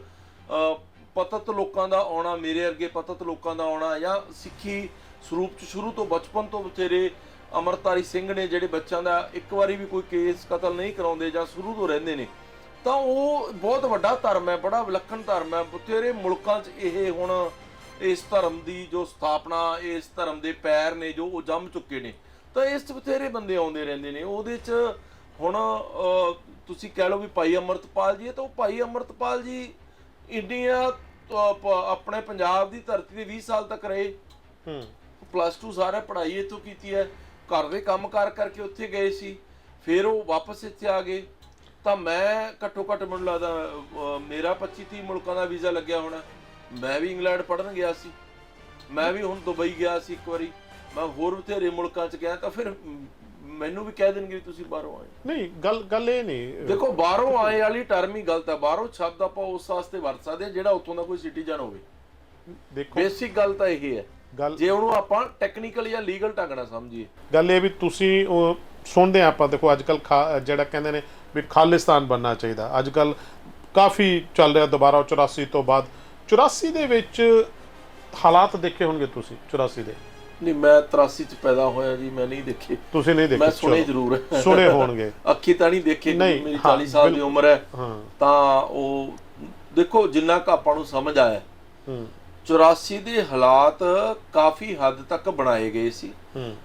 ਪਤਤ ਲੋਕਾਂ ਦਾ ਆਉਣਾ, ਮੇਰੇ ਅੱਗੇ ਪਤਤ ਲੋਕਾਂ ਦਾ ਆਉਣਾ, ਜਾਂ ਸਿੱਖੀ ਸਰੂਪ 'ਚ ਸ਼ੁਰੂ ਤੋਂ ਬਚਪਨ ਤੋਂ ਬਥੇਰੇ ਅੰਮ੍ਰਿਤਧਾਰੀ ਸਿੰਘ ਨੇ ਜਿਹੜੇ ਬੱਚਿਆਂ ਦਾ ਇੱਕ ਵਾਰੀ ਵੀ ਕੋਈ ਕੇਸ ਕਤਲ ਨਹੀਂ ਕਰਾਉਂਦੇ ਜਾਂ ਸ਼ੁਰੂ ਤੋਂ ਰਹਿੰਦੇ ਨੇ, ਤਾਂ ਉਹ ਬਹੁਤ ਵੱਡਾ ਧਰਮ ਹੈ, ਬੜਾ ਵਿਲੱਖਣ ਧਰਮ ਹੈ। ਬਥੇਰੇ ਮੁਲਕਾਂ 'ਚ ਇਹ ਹੁਣ ਇਸ ਧਰਮ ਦੀ ਜੋ ਸਥਾਪਨਾ, ਇਸ ਧਰਮ ਦੇ ਪੈਰ ਨੇ ਜੋ ਉਹ ਜੰਮ ਚੁੱਕੇ ਨੇ, ਤਾਂ ਇਸ 'ਚ ਬਥੇਰੇ ਬੰਦੇ ਆਉਂਦੇ ਰਹਿੰਦੇ ਨੇ। ਉਹਦੇ 'ਚ ਹੁਣ ਤੁਸੀਂ ਕਹਿ ਲਓ ਵੀ ਭਾਈ ਅੰਮ੍ਰਿਤਪਾਲ ਜੀ ਹੈ, ਤਾਂ ਉਹ ਭਾਈ ਅੰਮ੍ਰਿਤਪਾਲ ਜੀ ਇੰਡੀਆ ਆਪਣੇ ਪੰਜਾਬ ਦੀ ਧਰਤੀ ਤੇ 20 ਸਾਲ ਤੱਕ ਰਹੇ। +2 ਸਾਰਾ ਪੜ੍ਹਾਈ ਇੱਥੋਂ ਕੀਤੀ ਹੈ, ਘਰ ਦੇ ਕੰਮ ਕਾਰ ਕਰਕੇ ਉੱਥੇ ਗਏ ਸੀ, ਫਿਰ ਉਹ ਵਾਪਸ ਇੱਥੇ ਆ ਗਏ। ਤਾਂ ਮੈਂ ਘੱਟੋ ਘੱਟ ਮੈਨੂੰ ਲੱਗਦਾ ਮੇਰਾ 25-30 ਮੁਲਕਾਂ ਦਾ ਵੀਜ਼ਾ ਲੱਗਿਆ ਹੋਣਾ। ਮੈਂ ਵੀ ਇੰਗਲੈਂਡ ਪੜ੍ਹਨ ਗਿਆ ਸੀ, ਮੈਂ ਵੀ ਹੁਣ ਦੁਬਈ ਗਿਆ ਸੀ ਇੱਕ ਵਾਰੀ, ਮੈਂ ਹੋਰ ਬਥੇਰੇ ਮੁਲਕਾਂ 'ਚ ਗਿਆ। ਤਾਂ ਫਿਰ ਮੈਨੂੰ ਵੀ ਕਹਿ ਦੇਣਗੇ ਵੀ ਤੁਸੀਂ ਬਾਹਰੋਂ ਆਏ। ਨਹੀਂ, ਗੱਲ ਇਹ ਨਹੀਂ। ਦੇਖੋ, ਬਾਹਰੋਂ ਆਏ ਵਾਲੀ ਟਰਮ ਹੀ ਗਲਤ ਹੈ। ਬਾਹਰੋਂ ਸ਼ਬਦ ਆਪਾਂ ਉਸ ਵਾਸਤੇ ਵਰਤ ਸਕਦੇ ਹਾਂ ਜਿਹੜਾ ਉੱਥੋਂ ਦਾ ਕੋਈ ਸਿਟੀਜ਼ਨ ਹੋਵੇ। ਦੇਖੋ, ਬੇਸਿਕ ਗੱਲ ਤਾਂ ਇਹ ਹੈ, ਜੇ ਉਹਨੂੰ ਆਪਾਂ ਟੈਕਨੀਕਲ ਜਾਂ ਲੀਗਲ ਢੰਗ ਨਾਲ ਸਮਝੀਏ। ਗੱਲ ਇਹ ਵੀ ਤੁਸੀਂ ਉਹ ਸੁਣਦੇ ਆਪਾਂ, ਦੇਖੋ ਅੱਜ ਕੱਲ ਜਿਹੜਾ ਕਹਿੰਦੇ ਨੇ ਵੀ ਖਾਲਿਸਤਾਨ ਬਣਨਾ ਚਾਹੀਦਾ, ਅੱਜ ਕੱਲ ਕਾਫੀ ਚੱਲ ਰਿਹਾ ਦੁਬਾਰਾ 84 ਤੋਂ ਬਾਅਦ। 84 ਦੇ ਵਿੱਚ ਹਾਲਾਤ ਦੇਖੇ ਹੋਣਗੇ ਤੁਸੀਂ? 84 ਦੇ ਨਹੀਂ, ਮੈਂ 83 ਚ ਪੈਦਾ ਹੋਇਆ ਜੀ, ਮੈਂ ਨਹੀਂ ਦੇਖੇ। ਤੁਸੀਂ ਨਹੀਂ ਦੇਖੇ? ਮੈਂ ਸੁਣੇ ਜ਼ਰੂਰ ਹੈ, ਸੁਣੇ ਹੋਣਗੇ, ਅੱਖੀ ਤਾਂ ਨਹੀਂ ਦੇਖੇ। ਮੇਰੀ 40 ਸਾਲ ਦੀ ਉਮਰ ਹੈ, ਤਾਂ ਉਹ ਦੇਖੋ ਜਿੰਨਾ ਕੁ ਆਪਾਂ ਨੂੰ ਸਮਝ ਆਇਆ। 84 ਦੇ ਹਾਲਾਤ ਕਾਫੀ ਹੱਦ ਤੱਕ ਬਣਾਏ ਗਏ ਸੀ।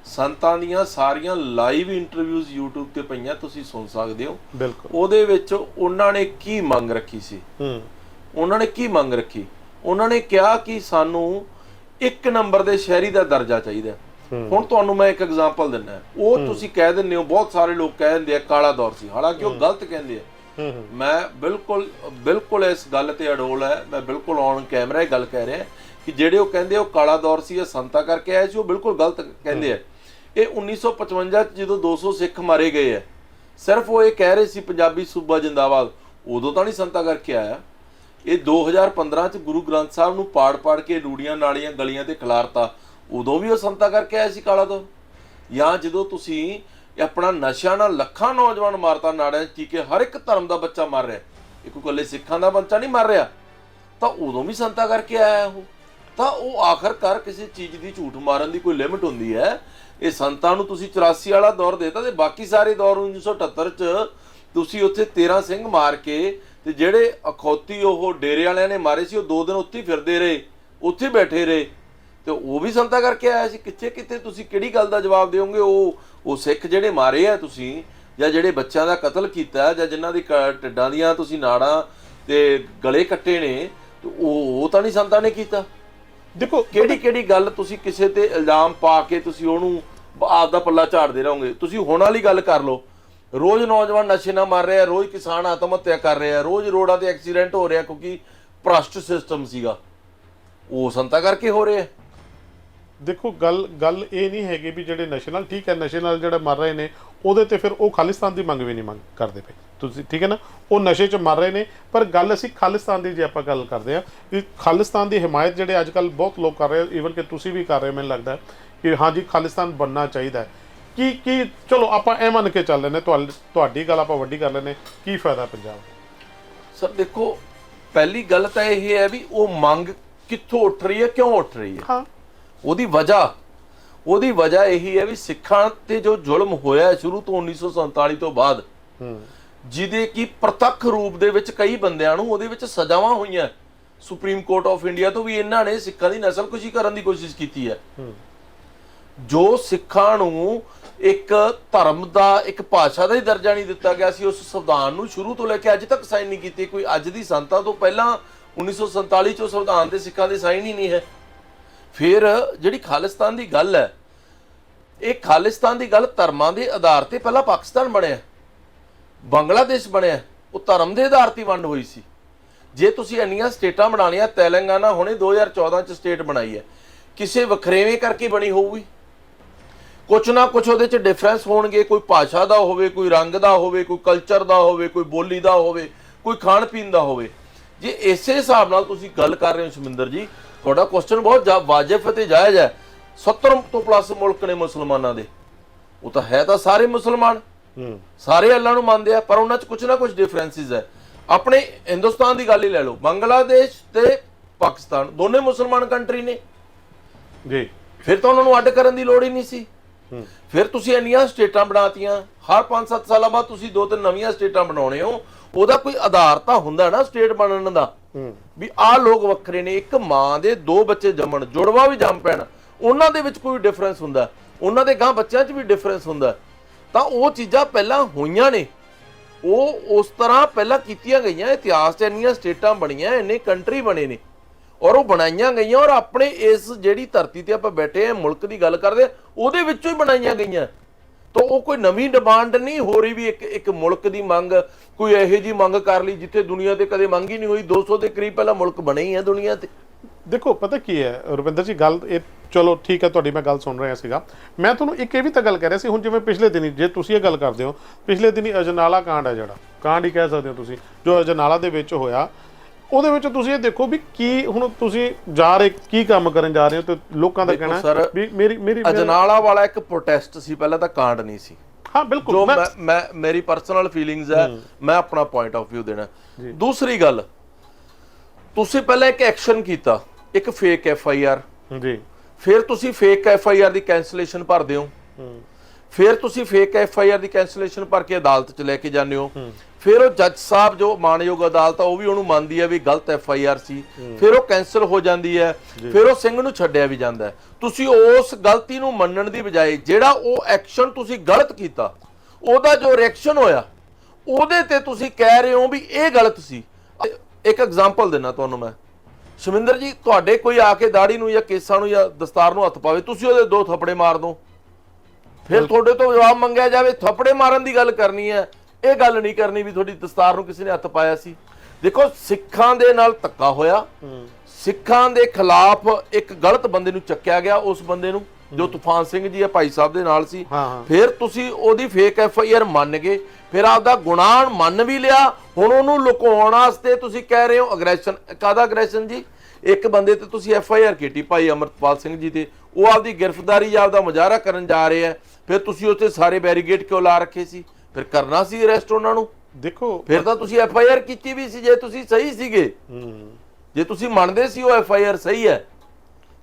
ਸੰਤਾਂ ਦੀਆਂ ਸਾਰੀਆਂ ਲਾਈਵ ਇੰਟਰਵਿਊਜ਼ YouTube ਤੇ ਪਈਆਂ, ਤੁਸੀਂ ਸੁਣ ਸਕਦੇ ਹੋ। ਬਿਲਕੁਲ। ਉਹਦੇ ਵਿੱਚ ਉਹਨਾਂ ਨੇ ਕੀ ਮੰਗ ਰੱਖੀ ਸੀ? ਉਹਨਾਂ ਨੇ ਕੀ ਮੰਗ ਰੱਖੀ? ਉਹਨਾਂ ਨੇ ਕਿਹਾ ਕਿ ਸਾਨੂੰ 1 ਨੰਬਰ ਦੇ ਸ਼ਹਿਰੀ ਦਾ ਦਰਜਾ ਚਾਹੀਦਾ। ਹੁਣ ਤੁਹਾਨੂੰ ਮੈਂ ਇੱਕ ਐਗਜ਼ਾਮਪਲ ਦਿੰਦਾ। ਉਹ ਤੁਸੀਂ ਕਹਿ ਦਿੰਦੇ ਹੋ, ਬਹੁਤ ਸਾਰੇ ਲੋਕ ਕਹਿ ਦਿੰਦੇ ਆ ਕਾਲਾ ਦੌਰ ਸੀ, ਹਾਲਾਂਕਿ ਉਹ ਗਲਤ ਕਹਿੰਦੇ ਆ। ਮੈਂ ਬਿਲਕੁਲ ਇਸ ਗੱਲ ਤੇ ਅਡੋਲ ਹੈ। ਮੈਂ ਬਿਲਕੁਲ ਔਨ ਕੈਮਰਾ ਇਹ ਗੱਲ ਕਹਿ ਰਿਹਾ ਕਿ ਜਿਹੜੇ ਉਹ ਕਹਿੰਦੇ ਉਹ ਕਾਲਾ ਦੌਰ ਸੀ, ਇਹ ਸੰਤਾ ਕਰਕੇ ਆਏ ਸੀ, ਉਹ ਬਿਲਕੁਲ ਗਲਤ ਕਹਿੰਦੇ ਆ। ਇਹ 1955 ਚ ਜਦੋਂ 200 ਸਿੱਖ ਮਾਰੇ ਗਏ ਆ, ਸਿਰਫ ਉਹ ਇਹ ਕਹਿ ਰਹੇ ਸੀ ਪੰਜਾਬੀ ਸੂਬਾ ਜਿੰਦਾਬਾਦ, ਉਦੋਂ ਤਾਂ ਨਹੀਂ ਸੰਤਾ ਕਰਕੇ ਆਇਆ। ਇਹ 2015 ਚ ਗੁਰੂ ਗ੍ਰੰਥ ਸਾਹਿਬ ਨੂੰ ਪਾੜ ਕੇ ਰੂੜੀਆਂ ਨਾਲੀਆਂ ਗਲੀਆਂ ਤੇ ਖਿਲਾਰਤਾ, ਉਦੋਂ ਵੀ ਉਹ ਸੰਤਾ ਕਰਕੇ ਆਇਆ ਸੀ ਕਾਲਾ ਦੌਰ। ਜਾਂ ਜਦੋਂ ਤੁਸੀਂ ਆਪਣਾ ਨਸ਼ਿਆਂ ਨਾਲ ਲੱਖਾਂ ਨੌਜਵਾਨ ਮਾਰਤਾ, ਨਾੜਿਆਂ 'ਚ ਟੀਕੇ, ਹਰ ਇੱਕ ਧਰਮ ਦਾ ਬੱਚਾ ਮਰ ਰਿਹਾ, ਇੱਕ ਇਕੱਲੇ ਸਿੱਖਾਂ ਦਾ ਬੱਚਾ ਨਹੀਂ ਮਰ ਰਿਹਾ, ਤਾਂ ਉਦੋਂ ਵੀ ਸੰਤਾ ਕਰਕੇ ਆਇਆ ਉਹ। ਤਾਂ ਉਹ ਆਖਰਕਾਰ ਕਿਸੇ ਚੀਜ਼ ਦੀ ਝੂਠ ਮਾਰਨ ਦੀ ਕੋਈ ਲਿਮਿਟ ਹੁੰਦੀ ਹੈ। ਇਹ ਸੰਤਾਂ ਨੂੰ ਤੁਸੀਂ 84 ਵਾਲਾ ਦੌਰ ਦੇਤਾ, ਤੇ ਬਾਕੀ ਸਾਰੇ ਦੌਰ 1978 ਚ ਤੁਸੀਂ ਉੱਥੇ 13 ਸਿੰਘ ਮਾਰ ਕੇ, ਤੇ ਜਿਹੜੇ ਅਖੌਤੀ ਉਹ ਡੇਰੇ ਵਾਲਿਆਂ ਨੇ ਮਾਰੇ ਸੀ, ਉਹ 2 ਦਿਨ ਉੱਥੇ ਫਿਰਦੇ ਰਹੇ, ਉੱਥੇ ਬੈਠੇ ਰਹੇ, ਤੇ ਉਹ ਵੀ ਸੰਤਾ ਕਰਕੇ ਆਇਆ ਸੀ। ਕਿੱਥੇ ਤੁਸੀਂ ਕਿਹੜੀ ਗੱਲ ਦਾ ਜਵਾਬ ਦਿਓਗੇ? ਉਹ ਸਿੱਖ ਜਿਹੜੇ ਮਾਰੇ ਆ ਤੁਸੀਂ, ਜਾਂ ਜਿਹੜੇ ਬੱਚਿਆਂ ਦਾ ਕਤਲ ਕੀਤਾ, ਜਾਂ ਜਿਨ੍ਹਾਂ ਦੀ ਢਿੱਡਾਂ ਦੀਆਂ ਤੁਸੀਂ ਨਾੜਾਂ ਤੇ ਗਲੇ ਕੱਟੇ ਨੇ, ਉਹ ਤਾਂ ਨਹੀਂ ਸੰਤਾਂ ਨੇ ਕੀਤਾ। ਦੇਖੋ, ਕਿਹੜੀ ਗੱਲ ਤੁਸੀਂ ਕਿਸੇ ਤੇ ਇਲਜ਼ਾਮ ਪਾ ਕੇ ਤੁਸੀਂ ਉਹਨੂੰ ਆਪ ਦਾ ਪੱਲਾ ਝਾੜਦੇ ਰਹੋਗੇ? ਤੁਸੀਂ ਹੁਣ ਵਾਲੀ ਗੱਲ ਕਰ ਲਓ। ਰੋਜ਼ ਨੌਜਵਾਨ ਨਸ਼ੇ ਨਾਲ ਮਰ ਰਿਹਾ, ਰੋਜ਼ ਕਿਸਾਨ ਆਤਮ ਹੱਤਿਆ ਕਰ ਰਿਹਾ, ਰੋਜ਼ ਰੋਡਾਂ ਤੇ ਐਕਸੀਡੈਂਟ ਹੋ ਰਿਹਾ, ਕਿਉਂਕਿ ਭ੍ਰਸ਼ਟ ਸਿਸਟਮ ਸੀਗਾ। ਉਹ ਸੰਤਾ ਕਰਕੇ ਹੋ ਰਿਹਾ। ਦੇਖੋ, ਗੱਲ ਇਹ ਨਹੀਂ ਹੈਗੀ ਵੀ ਜਿਹੜੇ ਨਸ਼ੇ ਨਾਲ, ਠੀਕ ਹੈ, ਨਸ਼ੇ ਨਾਲ ਜਿਹੜਾ ਮਰ ਰਹੇ ਨੇ ਉਹਦੇ ਤੇ ਫਿਰ ਉਹ ਖਾਲਿਸਤਾਨ ਦੀ ਮੰਗ ਵੀ ਨਹੀਂ ਕਰਦੇ ਪਏ ਤੁਸੀਂ, ਠੀਕ ਹੈ ਨਾ। ਉਹ ਨਸ਼ੇ 'ਚ ਮਰ ਰਹੇ ਨੇ, ਪਰ ਗੱਲ ਅਸੀਂ ਖਾਲਿਸਤਾਨ ਦੀ ਜੇ ਆਪਾਂ ਗੱਲ ਕਰਦੇ ਹਾਂ ਕਿ ਖਾਲਿਸਤਾਨ ਦੀ ਹਿਮਾਇਤ ਜਿਹੜੇ ਅੱਜ ਕੱਲ੍ਹ ਬਹੁਤ ਲੋਕ ਕਰ ਰਹੇ, ਈਵਨ ਕਿ ਤੁਸੀਂ ਵੀ ਕਰ ਰਹੇ ਹੋ, ਮੈਨੂੰ ਲੱਗਦਾ ਕਿ ਹਾਂਜੀ ਖਾਲਿਸਤਾਨ ਬਣਨਾ ਚਾਹੀਦਾ ਹੈ। ਕੀ ਚਲੋ ਆਪਾਂ ਇਹ ਮੰਨ ਕੇ ਚੱਲ ਲੈਂਦੇ, ਤੁਹਾਡੀ ਗੱਲ ਆਪਾਂ ਵੱਡੀ ਕਰ ਲੈਂਦੇ, ਕੀ ਫਾਇਦਾ ਪੰਜਾਬ? ਸਰ ਦੇਖੋ, ਪਹਿਲੀ ਗੱਲ ਤਾਂ ਇਹ ਹੈ ਵੀ ਉਹ ਮੰਗ ਕਿੱਥੋਂ ਉੱਠ ਰਹੀ ਹੈ, ਕਿਉਂ ਉੱਠ ਰਹੀ ਹੈ, ਉਹਦੀ ਵਜ੍ਹਾ। ਉਹਦੀ ਵਜ੍ਹਾ ਇਹੀ ਹੈ ਵੀ ਸਿੱਖਾਂ ਤੇ ਜੋ ਜ਼ੁਲਮ ਹੋਇਆ ਸ਼ੁਰੂ ਤੋਂ 1947 ਤੋਂ ਬਾਅਦ, ਜਿਹਦੇ ਕਿ ਪ੍ਰਤੱਖ ਰੂਪ ਦੇ ਵਿੱਚ ਕਈ ਬੰਦਿਆਂ ਨੂੰ ਉਹਦੇ ਵਿੱਚ ਸਜ਼ਾਵਾਂ ਹੋਈਆਂ ਸੁਪਰੀਮ ਕੋਰਟ ਆਫ ਇੰਡੀਆ ਤੋਂ, ਵੀ ਇਹਨਾਂ ਨੇ ਸਿੱਖਾਂ ਦੀ ਨਸਲਕੁਸ਼ੀ ਕਰਨ ਦੀ ਕੋਸ਼ਿਸ਼ ਕੀਤੀ ਹੈ। ਜੋ ਸਿੱਖਾਂ ਨੂੰ ਇੱਕ ਧਰਮ ਦਾ, ਇੱਕ ਭਾਸ਼ਾ ਦਾ ਹੀ ਦਰਜਾ ਨਹੀਂ ਦਿੱਤਾ ਗਿਆ ਸੀ, ਉਸ ਸੰਵਿਧਾਨ ਨੂੰ ਸ਼ੁਰੂ ਤੋਂ ਲੈ ਕੇ ਅੱਜ ਤੱਕ ਸਾਈਨ ਨਹੀਂ ਕੀਤੇ। ਕੋਈ ਅੱਜ ਦੀ ਸੰਤਾਂ ਤੋਂ ਪਹਿਲਾਂ 1947 ਚੋਂ ਸੰਵਿਧਾਨ ਤੇ ਸਿੱਖਾਂ ਦੇ ਸਾਈਨ ਹੀ ਨਹੀਂ ਹੈ। ਫਿਰ ਜਿਹੜੀ ਖਾਲਿਸਤਾਨ ਦੀ ਗੱਲ ਹੈ, ਇਹ ਖਾਲਿਸਤਾਨ ਦੀ ਗੱਲ ਧਰਮਾਂ ਦੇ ਆਧਾਰ ਤੇ ਪਹਿਲਾਂ ਪਾਕਿਸਤਾਨ ਬਣਿਆ, ਬੰਗਲਾਦੇਸ਼ ਬਣਿਆ, ਉਹ ਧਰਮ ਦੇ ਆਧਾਰ ਤੇ ਵੰਡ ਹੋਈ ਸੀ। ਜੇ ਤੁਸੀਂ ਇੰਨੀਆਂ ਸਟੇਟਾਂ ਬਣਾਉਣੀਆਂ, ਤੇਲੰਗਾਨਾ ਹੁਣੇ 2014 ਚ ਸਟੇਟ ਬਣਾਈ ਹੈ, ਕਿਸੇ ਵਖਰੇਵੇਂ ਕਰਕੇ ਬਣੀ ਹੋਊਗੀ, ਕੁਛ ਨਾ ਕੁਛ ਉਹਦੇ ਚ ਡਿਫਰੈਂਸ ਹੋਣਗੇ, ਕੋਈ ਭਾਸ਼ਾ ਦਾ ਹੋਵੇ, ਕੋਈ ਰੰਗ ਦਾ ਹੋਵੇ, ਕੋਈ ਕਲਚਰ ਦਾ ਹੋਵੇ, ਕੋਈ ਬੋਲੀ ਦਾ ਹੋਵੇ, ਕੋਈ ਖਾਣ ਪੀਣ ਦਾ ਹੋਵੇ। ਜੇ ਇਸੇ ਹਿਸਾਬ ਨਾਲ ਤੁਸੀਂ ਗੱਲ ਕਰ ਰਹੇ ਹੋ ਸ਼ਮਿੰਦਰ ਜੀ, ਤੁਹਾਡਾ ਕੁਐਸਚਨ ਬਹੁਤ ਵਾਜਿਬ ਤੇ ਜਾਇਜ਼ ਹੈ। 70 ਤੋਂ ਪਲੱਸ ਮੁਲਕ ਨੇ ਮੁਸਲਮਾਨਾਂ ਦੇ, ਉਹ ਤਾਂ ਹੈ ਤਾਂ ਸਾਰੇ ਮੁਸਲਮਾਨ, ਸਾਰੇ ਅੱਲਾ ਨੂੰ ਮੰਨਦੇ ਆ, ਪਰ ਉਹਨਾਂ 'ਚ ਕੁਛ ਨਾ ਕੁਛ ਡਿਫਰੈਂਸਿਸ ਹੈ। ਆਪਣੇ ਹਿੰਦੁਸਤਾਨ ਦੀ ਗੱਲ ਹੀ ਲੈ ਲਓ, ਬੰਗਲਾਦੇਸ਼ ਤੇ ਪਾਕਿਸਤਾਨ ਦੋਨੇ ਮੁਸਲਮਾਨ ਕੰਟਰੀ ਨੇ ਜੀ, ਫਿਰ ਤਾਂ ਉਹਨਾਂ ਨੂੰ ਅੱਡ ਕਰਨ ਦੀ ਲੋੜ ਹੀ ਨਹੀਂ ਸੀ। ਫਿਰ ਤੁਸੀਂ ਇੰਨੀਆਂ ਸਟੇਟਾਂ ਬਣਾਤੀਆਂ, ਹਰ 5-7 ਸਾਲਾਂ ਬਾਅਦ ਤੁਸੀਂ 2-3 ਨਵੀਆਂ ਸਟੇਟਾਂ ਬਣਾਉਣੇ ਹੋ, ਉਹਦਾ ਕੋਈ ਆਧਾਰ ਤਾਂ ਹੁੰਦਾ ਨਾ ਸਟੇਟ ਬਣਨ ਦਾ, ਵੀ ਆਹ ਲੋਕ ਵੱਖਰੇ ਨੇ। ਇੱਕ ਮਾਂ ਦੇ 2 ਬੱਚੇ ਜੰਮਣ, ਜੁੜਵਾ ਵੀ ਜੰਮ ਪੈਣ, ਉਹਨਾਂ ਦੇ ਵਿੱਚ ਕੋਈ ਡਿਫਰੈਂਸ ਹੁੰਦਾ, ਉਹਨਾਂ ਦੇ ਗਾਂ ਬੱਚਿਆਂ 'ਚ ਵੀ ਡਿਫਰੈਂਸ ਹੁੰਦਾ। ਤਾਂ ਉਹ ਚੀਜ਼ਾਂ ਪਹਿਲਾਂ ਹੋਈਆਂ ਨੇ, ਉਹ ਉਸ ਤਰ੍ਹਾਂ ਪਹਿਲਾਂ ਕੀਤੀਆਂ ਗਈਆਂ। ਇਤਿਹਾਸ 'ਚ ਇੰਨੀਆਂ ਸਟੇਟਾਂ ਬਣੀਆਂ, ਇੰਨੇ ਕੰਟਰੀ ਬਣੇ ਨੇ, ਔਰ ਉਹ ਬਣਾਈਆਂ ਗਈਆਂ, ਔਰ ਆਪਣੇ ਇਸ ਜਿਹੜੀ ਧਰਤੀ ਤੇ ਆਪਾਂ ਬੈਠੇ ਆ, ਮੁਲਕ ਦੀ ਗੱਲ ਕਰਦੇ, ਉਹਦੇ ਵਿੱਚੋਂ ਹੀ ਬਣਾਈਆਂ ਗਈਆਂ। ਤਾਂ ਉਹ ਕੋਈ ਨਵੀਂ ਡਿਮਾਂਡ ਨਹੀਂ ਹੋ ਰਹੀ ਵੀ ਇੱਕ ਮੁਲਕ ਦੀ ਮੰਗ, ਕੋਈ ਇਹੋ ਜਿਹੀ ਮੰਗ ਕਰ ਲਈ ਜਿੱਥੇ ਦੁਨੀਆ ਤੇ ਕਦੇ ਮੰਗ ਹੀ ਨਹੀਂ ਹੋਈ। 200 ਦੇ ਕਰੀਬ ਪਹਿਲਾਂ ਮੁਲਕ ਬਣੇ ਹੀ ਆ ਦੁਨੀਆ ਤੇ। ਦੇਖੋ ਪਤਾ ਕੀ ਹੈ ਰੁਪਿੰਦਰ ਜੀ, ਗੱਲ ਇਹ ਚਲੋ ਠੀਕ ਹੈ, ਤੁਹਾਡੀ ਮੈਂ ਗੱਲ ਸੁਣ ਰਿਹਾ ਸੀਗਾ। ਮੈਂ ਤੁਹਾਨੂੰ ਇੱਕ ਇਹ ਵੀ ਤਾਂ ਗੱਲ ਕਹਿ ਰਿਹਾ ਸੀ, ਹੁਣ ਜਿਵੇਂ ਪਿਛਲੇ ਦਿਨੀ, ਜੇ ਤੁਸੀਂ ਇਹ ਗੱਲ ਕਰਦੇ ਹੋ, ਪਿਛਲੇ ਦਿਨੀ ਅਜਨਾਲਾ ਕਾਂਡ ਹੈ, ਜਿਹੜਾ ਕਾਂਡ ਹੀ ਕਹਿ ਸਕਦੇ ਹੋ ਤੁਸੀਂ, ਜੋ ਅਜਨਾਲਾ ਦੇ ਵਿੱਚ ਹੋਇਆ, ਉਹਦੇ ਵਿੱਚ ਤੁਸੀਂ ਇਹ ਦੇਖੋ ਵੀ ਕੀ ਹੁਣ ਤੁਸੀਂ ਜਾ ਰਹੇ, ਕੀ ਕੰਮ ਕਰਨ ਜਾ ਰਹੇ ਹੋ, ਤੇ ਲੋਕਾਂ ਦਾ ਕਹਿਣਾ ਵੀ ਮੇਰੀ ਅਜਨਾਲਾ ਵਾਲਾ ਇੱਕ ਪ੍ਰੋਟੈਸਟ ਸੀ, ਪਹਿਲਾਂ ਤਾਂ ਕਾਂਡ ਨਹੀਂ ਸੀ। ਹਾਂ ਬਿਲਕੁਲ, ਜੋ ਮੈਂ ਮੇਰੀ ਪਰਸਨਲ ਫੀਲਿੰਗਸ ਹੈ, ਮੈਂ ਆਪਣਾ ਪੁਆਇੰਟ ਆਫ ਵਿਊ ਦੇਣਾ। ਦੂਸਰੀ ਗੱਲ, ਤੁਸੀਂ ਪਹਿਲਾਂ ਇੱਕ ਐਕਸ਼ਨ ਕੀਤਾ, ਇੱਕ ਫੇਕ FIR ਜੀ, ਫਿਰ ਤੁਸੀਂ ਫੇਕ FIR ਦੀ ਕੈਂਸਲੇਸ਼ਨ ਭਰਦੇ ਹੋ, ਫਿਰ ਤੁਸੀਂ ਫੇਕ FIR ਦੀ ਕੈਂਸਲੇਸ਼ਨ ਭਰ ਕੇ ਅਦਾਲਤ 'ਚ ਲੈ ਕੇ ਜਾਂਦੇ ਹੋ, ਫਿਰ ਉਹ ਜੱਜ ਸਾਹਿਬ ਜੋ ਮਾਣਯੋਗ ਅਦਾਲਤ ਆ ਉਹ ਵੀ ਉਹਨੂੰ ਮੰਨਦੀ ਹੈ ਵੀ ਗਲਤ FIR ਸੀ, ਫਿਰ ਉਹ ਕੈਂਸਲ ਹੋ ਜਾਂਦੀ ਹੈ, ਫਿਰ ਉਹ ਸਿੰਘ ਨੂੰ ਛੱਡਿਆ ਵੀ ਜਾਂਦਾ ਹੈ। ਤੁਸੀਂ ਉਸ ਗਲਤੀ ਨੂੰ ਮੰਨਣ ਦੀ ਬਜਾਏ ਜਿਹੜਾ ਉਹ ਐਕਸ਼ਨ ਤੁਸੀਂ ਗਲਤ ਕੀਤਾ, ਉਹਦਾ ਜੋ ਰਿਐਕਸ਼ਨ ਹੋਇਆ, ਉਹਦੇ ਤੇ ਤੁਸੀਂ ਕਹਿ ਰਹੇ ਹੋ ਵੀ ਇਹ ਗਲਤ ਸੀ। ਇੱਕ ਐਗਜ਼ਾਮਪਲ ਦੇਣਾ ਤੁਹਾਨੂੰ ਮੈਂ, ਸ਼ਮਿੰਦਰ ਜੀ, ਤੁਹਾਡੇ ਕੋਈ ਆ ਕੇ ਦਾੜੀ ਨੂੰ ਜਾਂ ਕੇਸਾਂ ਨੂੰ ਜਾਂ ਦਸਤਾਰ ਨੂੰ ਹੱਥ ਪਾਵੇ, ਤੁਸੀਂ ਉਹਦੇ 2 ਥੱਪੜੇ ਮਾਰ ਦੋ, ਫਿਰ ਤੁਹਾਡੇ ਤੋਂ ਜਵਾਬ ਮੰਗਿਆ ਜਾਵੇ। ਥੱਪੜੇ ਮਾਰਨ ਦੀ ਗੱਲ ਕਰਨੀ ਹੈ, ਇਹ ਗੱਲ ਨਹੀਂ ਕਰਨੀ ਵੀ ਤੁਹਾਡੀ ਦਸਤਾਰ ਨੂੰ ਕਿਸੇ ਨੇ ਹੱਥ ਪਾਇਆ ਸੀ। ਦੇਖੋ, ਸਿੱਖਾਂ ਦੇ ਨਾਲ ਧੱਕਾ ਹੋਇਆ, ਸਿੱਖਾਂ ਦੇ ਖਿਲਾਫ ਇੱਕ ਗਲਤ ਬੰਦੇ ਨੂੰ ਚੱਕਿਆ ਗਿਆ, ਉਸ ਬੰਦੇ ਨੂੰ ਜੋ ਤੂਫਾਨ ਸਿੰਘ ਜੀ ਆ ਭਾਈ ਸਾਹਿਬ ਦੇ ਨਾਲ ਸੀ। ਫਿਰ ਤੁਸੀਂ ਉਹਦੀ ਫੇਕ FIR ਮੰਨ ਗਏ, ਫਿਰ ਆਪਦਾ ਗੁਨਾਹ ਮੰਨ ਵੀ ਲਿਆ, ਹੁਣ ਉਹਨੂੰ ਲੁਕਾਉਣ ਵਾਸਤੇ ਤੁਸੀਂ ਕਹਿ ਰਹੇ ਹੋ ਅਗਰੈਸ਼ਨ। ਕਾਹਦਾ ਅਗਰੈਸ਼ਨ ਜੀ? ਇੱਕ ਬੰਦੇ ਤੇ ਤੁਸੀਂ FIR ਕੀਤੀ ਭਾਈ ਅਮਰਪਾਲ ਸਿੰਘ ਜੀ ਤੇ, ਉਹ ਆਪਦੀ ਗ੍ਰਿਫਤਾਰੀ ਜਾਂ ਆਪਦਾ ਮੁਜ਼ਾਹਰਾ ਕਰਨ ਜਾ ਰਹੇ ਆ, ਫਿਰ ਤੁਸੀਂ ਉੱਥੇ ਸਾਰੇ ਬੈਰੀਗੇਡ ਕਿਉਂ ਲਾ ਰੱਖੇ ਸੀ? ਫਿਰ ਕਰਨਾ ਸੀ ਅਰੈਸਟ ਉਹਨਾਂ ਨੂੰ। ਦੇਖੋ, ਫਿਰ ਤਾਂ ਤੁਸੀਂ FIR ਕੀਤੀ ਵੀ ਸੀ, ਜੇ ਤੁਸੀਂ ਸਹੀ ਸੀਗੇ, ਜੇ ਤੁਸੀਂ ਮੰਨਦੇ ਸੀ ਉਹ FIR ਸਹੀ ਹੈ,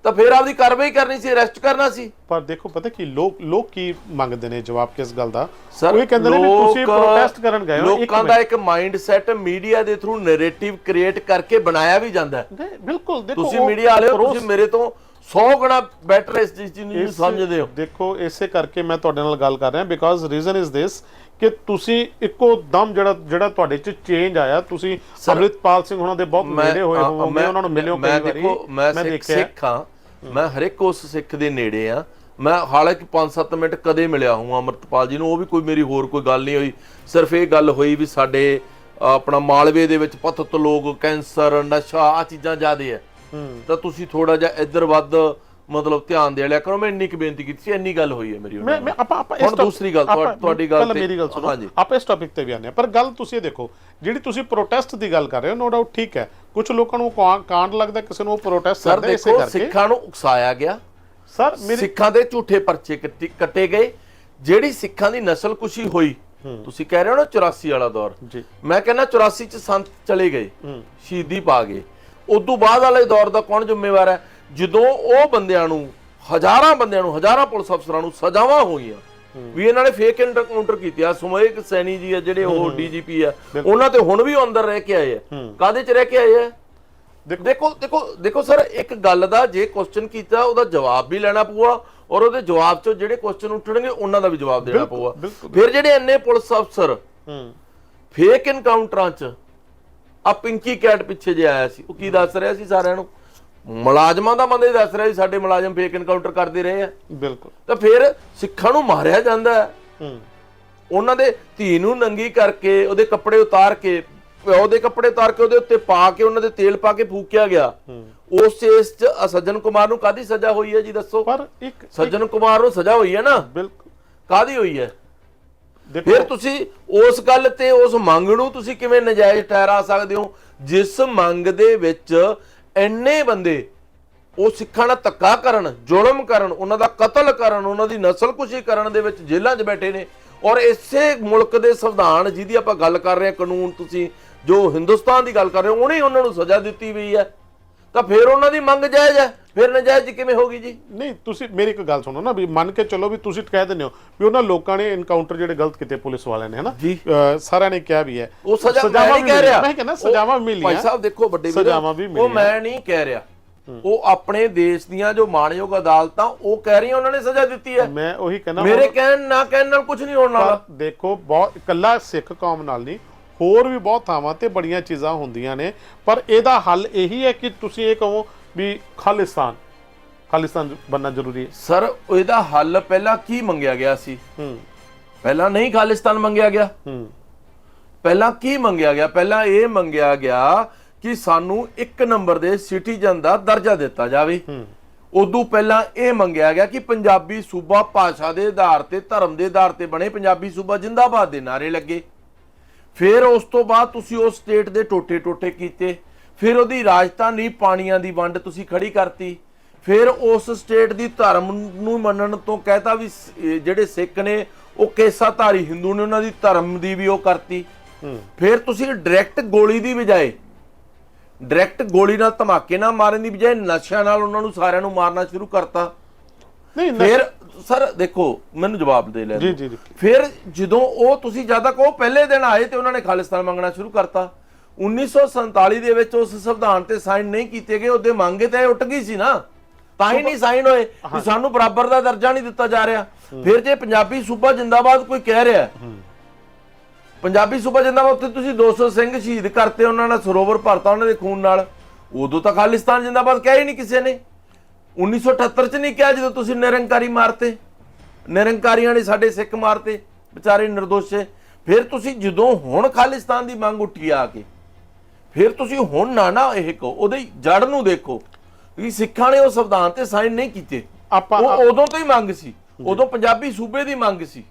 ਤਾਂ ਫਿਰ ਆਪਦੀ ਕਾਰਵਾਈ ਕਰਨੀ ਸੀ, ਅਰੈਸਟ ਕਰਨਾ ਸੀ। ਪਰ ਦੇਖੋ ਪਤਾ ਕੀ ਲੋਕ ਕੀ ਮੰਗਦੇ ਨੇ ਜਵਾਬ ਕਿਸ ਗੱਲ ਦਾ? ਉਹ ਇਹ ਕਹਿੰਦੇ ਨੇ ਵੀ ਤੁਸੀਂ ਪ੍ਰੋਟੈਸਟ ਕਰਨ ਗਏ ਹੋ। ਲੋਕਾਂ ਦਾ ਇੱਕ ਮਾਈਂਡ ਸੈਟ ਮੀਡੀਆ ਦੇ ਥਰੂ ਨੈਰੇਟਿਵ ਕ੍ਰੀਏਟ ਕਰਕੇ ਬਣਾਇਆ ਵੀ ਜਾਂਦਾ ਹੈ। ਬਿਲਕੁਲ, ਦੇਖੋ ਤੁਸੀਂ ਮੀਡੀਆ ਵਾਲੇ ਹੋ, ਤੁਸੀਂ ਮੇਰੇ ਤੋਂ 100 ਗੁਣਾ ਬੈਟਰ ਇਸ ਚੀਜ਼ ਨੂੰ ਸਮਝਦੇ ਹੋ। ਦੇਖੋ, ਇਸੇ ਕਰਕੇ ਮੈਂ ਤੁਹਾਡੇ ਨਾਲ ਗੱਲ ਕਰ ਰਿਹਾ, ਬਿਕਾਜ਼ ਰੀਜ਼ਨ ਇਜ਼ ਦਿਸ ਕਿ ਤੁਸੀਂ ਇੱਕੋ ਦਮ ਜਿਹੜਾ ਤੁਹਾਡੇ ਚ ਚੇਂਜ ਆਇਆ, ਤੁਸੀਂ ਅਮਰਿਤਪਾਲ ਸਿੰਘ ਉਹਨਾਂ ਦੇ ਬਹੁਤ ਨੇੜੇ ਹੋਏ ਹੋਵੋਗੇ, ਉਹਨਾਂ ਨੂੰ ਮਿਲਿਓ ਕਈ ਵਾਰੀ। ਮੈਂ ਦੇਖਿਆ, ਸਿੱਖ ਹਾਂ, ਮੈਂ ਹਰ ਇੱਕ ਉਸ ਸਿੱਖ ਦੇ ਨੇੜੇ ਆ। ਮੈਂ ਹਾਲਾਂਕਿ 5-7 ਮਿੰਟ ਕਦੇ ਮਿਲਿਆ ਹੂੰ ਅਮਰਿਤਪਾਲ ਜੀ ਨੂੰ, ਉਹ ਵੀ ਕੋਈ ਮੇਰੀ ਹੋਰ ਕੋਈ ਗੱਲ ਨਹੀਂ ਹੋਈ, ਸਿਰਫ ਇਹ ਗੱਲ ਹੋਈ ਵੀ ਸਾਡੇ ਆਪਣਾ ਮਾਲਵੇ ਦੇ ਵਿੱਚ ਪਤਤ ਲੋਕ, ਕੈਂਸਰ, ਨਸ਼ਾ, ਆ ਚੀਜ਼ਾਂ ਜ਼ਿਆਦੇ ਆ, ਤਾਂ ਤੁਸੀਂ ਥੋੜਾ ਜਿਹਾ ਇੱਧਰ ਵੱਧ ਮਤਲਬ ਧਿਆਨ ਦੇ ਲਿਆ ਕਰੋ। ਮੈਂ ਇੰਨੀ ਕੁ ਬੇਨਤੀ ਕੀਤੀ ਸੀ, ਇੰਨੀ ਗੱਲ ਹੋਈ ਹੈ ਮੇਰੀ। ਹੁਣ ਦੂਸਰੀ ਗੱਲ, ਤੁਹਾਡੀ ਗੱਲ ਤੇ ਮੇਰੀ ਗੱਲ ਸੁਣੋ, ਆਪਾਂ ਇਸ ਟੌਪਿਕ ਤੇ ਵੀ ਆਨੇ ਆ। ਪਰ ਗੱਲ ਤੁਸੀਂ ਇਹ ਦੇਖੋ, ਜਿਹੜੀ ਤੁਸੀਂ ਪ੍ਰੋਟੈਸਟ ਦੀ ਗੱਲ ਕਰ ਰਹੇ ਹੋ, ਨੋ ਡਾਊਟ ਠੀਕ ਹੈ, ਕੁਝ ਲੋਕਾਂ ਨੂੰ ਕਾਂਡ ਲੱਗਦਾ, ਕਿਸੇ ਨੂੰ ਪ੍ਰੋਟੈਸਟ ਕਰਦੇ ਇਸੇ ਕਰਕੇ। ਸਿੱਖਾਂ ਨੂੰ ਉਕਸਾਇਆ ਗਿਆ ਸਰ, ਸਿੱਖਾਂ ਦੇ ਝੂਠੇ ਪਰਚੇ ਕੱਟੇ ਗਏ, ਜਿਹੜੀ ਸਿੱਖਾਂ ਦੀ ਨਸਲਕੁਸ਼ੀ ਹੋਈ। ਤੁਸੀਂ ਕਹਿ ਰਹੇ ਹੋ ਨਾ 84 ਵਾਲਾ ਦੌਰ, ਮੈਂ ਕਹਿੰਦਾ 84 ਚ ਸੰਤ ਚਲੇ ਗਏ, ਸ਼ਹੀਦੀ ਪਾ ਗਏ, ਉਦੋਂ ਬਾਅਦ ਵਾਲੇ ਦੌਰ ਦਾ ਕੌਣ ਜ਼ਿੰਮੇਵਾਰ ਹੈ? ਜਦੋਂ ਉਹ ਬੰਦਿਆਂ ਨੂੰ ਹਜ਼ਾਰਾਂ ਬੰਦਿਆਂ ਨੂੰ, ਹਜ਼ਾਰਾਂ ਪੁਲਿਸ ਅਫਸਰਾਂ ਨੂੰ ਸਜ਼ਾਵਾਂ ਹੋਈਆਂ ਵੀ ਇਹਨਾਂ ਨੇ ਫੇਕ ਐਨਕਾਊਂਟਰ ਕੀਤੀ ਆ। ਸੁਮੇਕ ਸੈਣੀ ਜੀ ਆ ਜਿਹੜੇ ਉਹ ਡੀਜੀਪੀ ਆ, ਉਹਨਾਂ ਤੇ ਹੁਣ ਵੀ ਉਹ ਅੰਦਰ ਰਹਿ ਕੇ ਆਏ ਆ। ਕਾਹਦੇ ਚ ਰਹਿ ਕੇ ਆਏ ਆ? ਦੇਖੋ ਸਰ, ਇੱਕ ਗੱਲ ਦਾ ਜੇ ਕੁਐਸਚਨ ਕੀਤਾ ਉਹਦਾ ਜਵਾਬ ਵੀ ਲੈਣਾ ਪਊਗਾ, ਔਰ ਉਹਦੇ ਜਵਾਬ ਚੋਂ ਜਿਹੜੇ ਕੁਐਸਚਨ ਉੱਠਣਗੇ ਉਹਨਾਂ ਦਾ ਵੀ ਜਵਾਬ ਦੇਣਾ ਪਊਗਾ। ਫਿਰ ਜਿਹੜੇ ਇੰਨੇ ਪੁਲਿਸ ਅਫਸਰ ਫੇਕ ਐਨਕਾਊਂਟਰਾਂ ਚ, ਆ ਪਿੰਕੀ ਕੈਟ ਪਿੱਛੇ ਜੇ ਆਇਆ ਸੀ, ਉਹ ਕੀ ਦੱਸ ਰਿਹਾ ਸੀ ਸਾਰਿਆਂ ਨੂੰ? ਮੁਲਾਜ਼ਮਾਂ ਦਾ ਬੰਦੇ ਦੱਸ ਰਿਹਾ ਸੀ ਸਾਡੇ ਮੁਲਾਜ਼ਮ ਫੇਕ ਐਨਕਾਊਂਟਰ ਕਰਦੇ ਰਹੇ ਆ। ਬਿਲਕੁਲ। ਤਾਂ ਫਿਰ ਸਿੱਖਾਂ ਨੂੰ ਮਾਰਿਆ ਜਾਂਦਾ ਹੈ, ਉਹਨਾਂ ਦੇ ਧੀ ਨੂੰ ਨੰਗੀ ਕਰਕੇ, ਉਹਦੇ ਕੱਪੜੇ ਉਤਾਰ ਕੇ, ਪਿਓ ਦੇ ਕੱਪੜੇ ਉਤਾਰ ਕੇ ਉਹਦੇ ਉੱਤੇ ਪਾ ਕੇ, ਉਹਨਾਂ ਦੇ ਤੇਲ ਪਾ ਕੇ ਫੂਕਿਆ ਗਿਆ। ਉਸ ਕੇਸ ਚ ਸੱਜਣ ਕੁਮਾਰ ਨੂੰ ਕਾਹਦੀ ਸਜ਼ਾ ਹੋਈ ਹੈ ਜੀ ਦੱਸੋ? ਪਰ ਇੱਕ ਸੱਜਣ ਕੁਮਾਰ ਨੂੰ ਸਜ਼ਾ ਹੋਈ ਹੈ ਨਾ? ਬਿਲਕੁਲ। ਕਾਹਦੀ ਹੋਈ ਹੈ? ਫਿਰ ਤੁਸੀਂ ਉਸ ਗੱਲ ਤੇ, ਉਸ ਮੰਗ ਨੂੰ ਤੁਸੀਂ ਕਿਵੇਂ ਨਜਾਇਜ਼ ਠਹਿਰਾ ਸਕਦੇ ਹੋ, ਜਿਸ ਮੰਗ ਦੇ ਵਿੱਚ ਇੰਨੇ ਬੰਦੇ ਉਹ ਸਿੱਖਾਂ ਨਾਲ ਧੱਕਾ ਕਰਨ, ਜ਼ੁਲਮ ਕਰਨ, ਉਹਨਾਂ ਦਾ ਕਤਲ ਕਰਨ, ਉਹਨਾਂ ਦੀ ਨਸਲਕੁਸ਼ੀ ਕਰਨ ਦੇ ਵਿੱਚ ਜੇਲ੍ਹਾਂ 'ਚ ਬੈਠੇ ਨੇ। ਔਰ ਇਸੇ ਮੁਲਕ ਦੇ ਸੰਵਿਧਾਨ ਜਿਹਦੀ ਆਪਾਂ ਗੱਲ ਕਰ ਰਹੇ ਹਾਂ, ਕਾਨੂੰਨ, ਤੁਸੀਂ ਜੋ ਹਿੰਦੁਸਤਾਨ ਦੀ ਗੱਲ ਕਰ ਰਹੇ ਹੋ, ਉਹਨੇ ਉਹਨਾਂ ਨੂੰ ਸਜ਼ਾ ਦਿੱਤੀ ਹੋਈ ਹੈ। ਤਾਂ ਫਿਰ ਉਹਨਾਂ ਦੀ ਮੰਗ ਜਾਇਜ਼ ਹੈ, ਫਿਰ ਨਜਾਇਜ਼ ਕਿਵੇਂ ਹੋਗੀ ਜੀ? ਨਹੀਂ, ਤੁਸੀਂ ਮੇਰੀ ਇੱਕ ਗੱਲ ਸੁਣੋ ਨਾ, ਵੀ ਮੰਨ ਕੇ ਚਲੋ ਵੀ ਤੁਸੀਂ ਕਹਿ ਦਿੰਦੇ ਹੋ ਵੀ ਉਹਨਾਂ ਲੋਕਾਂ ਨੇ ਐਨਕਾਊਂਟਰ ਜਿਹੜੇ ਗਲਤ ਕੀਤੇ ਪੁਲਿਸ ਵਾਲਿਆਂ ਨੇ, ਹਨਾ, ਸਾਰਿਆਂ ਨੇ ਕਿਹਾ ਵੀ ਹੈ ਉਹ ਸਜ਼ਾਵਾਂ ਨਹੀਂ ਕਹਿ ਰਿਹਾ, ਮੈਂ ਕਹਿੰਦਾ ਸਜ਼ਾਵਾਂ ਵੀ ਮਿਲੀਆਂ। ਭਾਈ ਸਾਹਿਬ ਦੇਖੋ ਵੱਡੇ ਸਜ਼ਾਵਾਂ ਵੀ ਮਿਲੀਆਂ, ਉਹ ਮੈਂ ਨਹੀਂ ਕਹਿ ਰਿਹਾ, ਉਹ ਆਪਣੇ ਦੇਸ਼ ਦੀਆਂ ਜੋ ਮਾਣਯੋਗ ਅਦਾਲਤਾਂ ਉਹ ਕਹਿ ਰਹੀਆਂ ਉਹਨਾਂ ਨੇ ਸਜ਼ਾ ਦਿੱਤੀ ਹੈ। ਮੈਂ ਉਹੀ ਕਹਿੰਦਾ, ਮੇਰੇ ਕਹਿਣ ਨਾ ਕਹਿਣ ਨਾਲ ਕੁਝ ਨਹੀਂ ਹੋਣ ਵਾਲਾ। ਦੇਖੋ, ਬਹੁਤ ਇਕੱਲਾ ਸਿੱਖ ਕੌਮ ਨਾਲ ਨਹੀਂ, ਹੋਰ ਵੀ ਬਹੁਤ ਥਾਵਾਂ ਤੇ ਬੜੀਆਂ ਚੀਜ਼ਾਂ ਹੁੰਦੀਆਂ ਨੇ, ਪਰ ਇਹਦਾ ਹੱਲ ਇਹੀ ਹੈ ਕਿ ਤੁਸੀਂ ਇਹ ਕਹੋ ਵੀ ਖਾਲਿਸਤਾਨ ਬਣਨਾ ਜ਼ਰੂਰੀ ਹੈ। ਸਰ, ਇਹਦਾ ਹੱਲ ਪਹਿਲਾਂ ਕੀ ਮੰਗਿਆ ਗਿਆ ਸੀ? ਪਹਿਲਾਂ ਨਹੀਂ ਖਾਲਿਸਤਾਨ ਮੰਗਿਆ ਗਿਆ। ਪਹਿਲਾਂ ਕੀ ਮੰਗਿਆ ਗਿਆ? ਪਹਿਲਾਂ ਇਹ ਮੰਗਿਆ ਗਿਆ ਕਿ ਸਾਨੂੰ 1 ਨੰਬਰ ਦੇ ਸਿਟੀਜ਼ਨ ਦਾ ਦਰਜਾ ਦਿੱਤਾ ਜਾਵੇ। ਉਦੋਂ ਪਹਿਲਾਂ ਇਹ ਮੰਗਿਆ ਗਿਆ ਕਿ ਪੰਜਾਬੀ ਸੂਬਾ ਭਾਸ਼ਾ ਦੇ ਆਧਾਰ ਤੇ, ਧਰਮ ਦੇ ਆਧਾਰ ਤੇ ਬਣੇ, ਪੰਜਾਬੀ ਸੂਬਾ ਜਿੰਦਾਬਾਦ ਦੇ ਨਾਰੇ ਲੱਗੇ। ਫਿਰ ਉਸ ਤੋਂ ਬਾਅਦ ਤੁਸੀਂ ਉਸ ਸਟੇਟ ਦੇ ਟੋਟੇ ਕੀਤੇ, ਫਿਰ ਉਹਦੀ ਰਾਜਧਾਨੀ ਪਾਣੀਆਂ ਦੀ ਵੰਡ ਤੁਸੀਂ ਖੜੀ ਕਰਤੀ, ਫਿਰ ਉਸ ਸਟੇਟ ਦੀ ਧਰਮ ਨੂੰ ਮੰਨਣ ਤੋਂ ਕਹਿਤਾ ਵੀ ਜਿਹੜੇ ਸਿੱਖ ਨੇ ਉਹ ਕੇਸਾਧਾਰੀ ਹਿੰਦੂ ਨੇ, ਉਹਨਾਂ ਦੀ ਧਰਮ ਦੀ ਵੀ ਉਹ ਕਰਤੀ। ਫਿਰ ਤੁਸੀਂ ਡਾਇਰੈਕਟ ਗੋਲੀ ਦੀ ਬਜਾਏ, ਡਾਇਰੈਕਟ ਗੋਲੀ ਨਾਲ, ਧਮਾਕੇ ਨਾਲ ਮਾਰਨ ਦੀ ਬਜਾਏ ਨਸ਼ਿਆਂ ਨਾਲ ਉਹਨਾਂ ਨੂੰ ਸਾਰਿਆਂ ਨੂੰ ਮਾਰਨਾ ਸ਼ੁਰੂ ਕਰਤਾ। ਫਿਰ ਸਰ ਦੇਖੋ, ਮੈਨੂੰ ਜਵਾਬ ਦੇ ਲੈ ਜੀ। ਫਿਰ ਜਦੋਂ ਉਹ ਤੁਸੀਂ ਜਦ ਤੱਕ ਉਹ ਪਹਿਲੇ ਦਿਨ ਆਏ ਤੇ ਉਹਨਾਂ ਨੇ ਖਾਲਿਸਤਾਨ ਮੰਗਣਾ ਸ਼ੁਰੂ ਕਰਤਾ। 1947 ਦੇ ਵਿੱਚ ਉਸ ਸੰਵਿਧਾਨ ਤੇ ਸਾਈਨ ਨਹੀਂ ਕੀਤੇ ਗਏ, ਉਹਦੇ ਮੰਗੇ ਤੇ ਉੱਠ ਗਈ ਸੀ ਨਾ, ਤਾਂ ਹੀ ਨਹੀਂ ਸਾਈਨ ਹੋਏ ਕਿ ਸਾਨੂੰ ਬਰਾਬਰ ਦਾ ਦਰਜਾ ਨਹੀਂ ਦਿੱਤਾ ਜਾ ਰਿਹਾ। ਫਿਰ ਜੇ ਪੰਜਾਬੀ ਸੂਬਾ ਜਿੰਦਾਬਾਦ ਕੋਈ ਕਹਿ ਰਿਹਾ, ਪੰਜਾਬੀ ਸੂਬਾ ਜਿੰਦਾਬਾਦ, ਉੱਥੇ ਤੁਸੀਂ 200 ਸਿੰਘ ਸ਼ਹੀਦ ਕਰਤੇ, ਉਹਨਾਂ ਨੇ ਸਰੋਵਰ ਭਰਤਾ ਉਹਨਾਂ ਦੇ ਖੂਨ ਨਾਲ, ਉਦੋਂ ਤਾਂ ਖਾਲਿਸਤਾਨ ਜਿੰਦਾਬਾਦ ਕਿਹਾ ਹੀ ਨਹੀਂ ਕਿਸੇ ਨੇ। 1978 ਚ ਨਹੀਂ ਕਿਹਾ ਜਦੋਂ ਤੁਸੀਂ ਨਿਰੰਕਾਰੀ ਮਾਰਤੇ, ਨਿਰੰਕਾਰੀਆਂ ਨੇ ਸਾਡੇ ਸਿੱਖ ਮਾਰਤੇ ਵਿਚਾਰੇ ਨਿਰਦੋਸ਼ੇ। ਫਿਰ ਤੁਸੀਂ ਜਦੋਂ ਹੁਣ ਖਾਲਿਸਤਾਨ ਦੀ ਮੰਗ ਉੱਠੀ ਆ ਕੇ, ਫਿਰ ਤੁਸੀਂ ਹੁਣ ਨਾ ਇਹ ਕਹੋ, ਉਹਦੇ ਜੜ ਨੂੰ ਦੇਖੋ ਕਿ ਸਿੱਖਾਂ ਨੇ ਉਹ ਸੰਵਿਧਾਨ ਤੇ ਸਾਈਨ ਨਹੀਂ ਕੀਤੇ। ਉਹ ਉਦੋਂ ਤੋਂ ਹੀ ਮੰਗ ਸੀ, ਉਦੋਂ ਪੰਜਾਬੀ ਸੂਬੇ ਦੀ ਮੰਗ ਸੀ,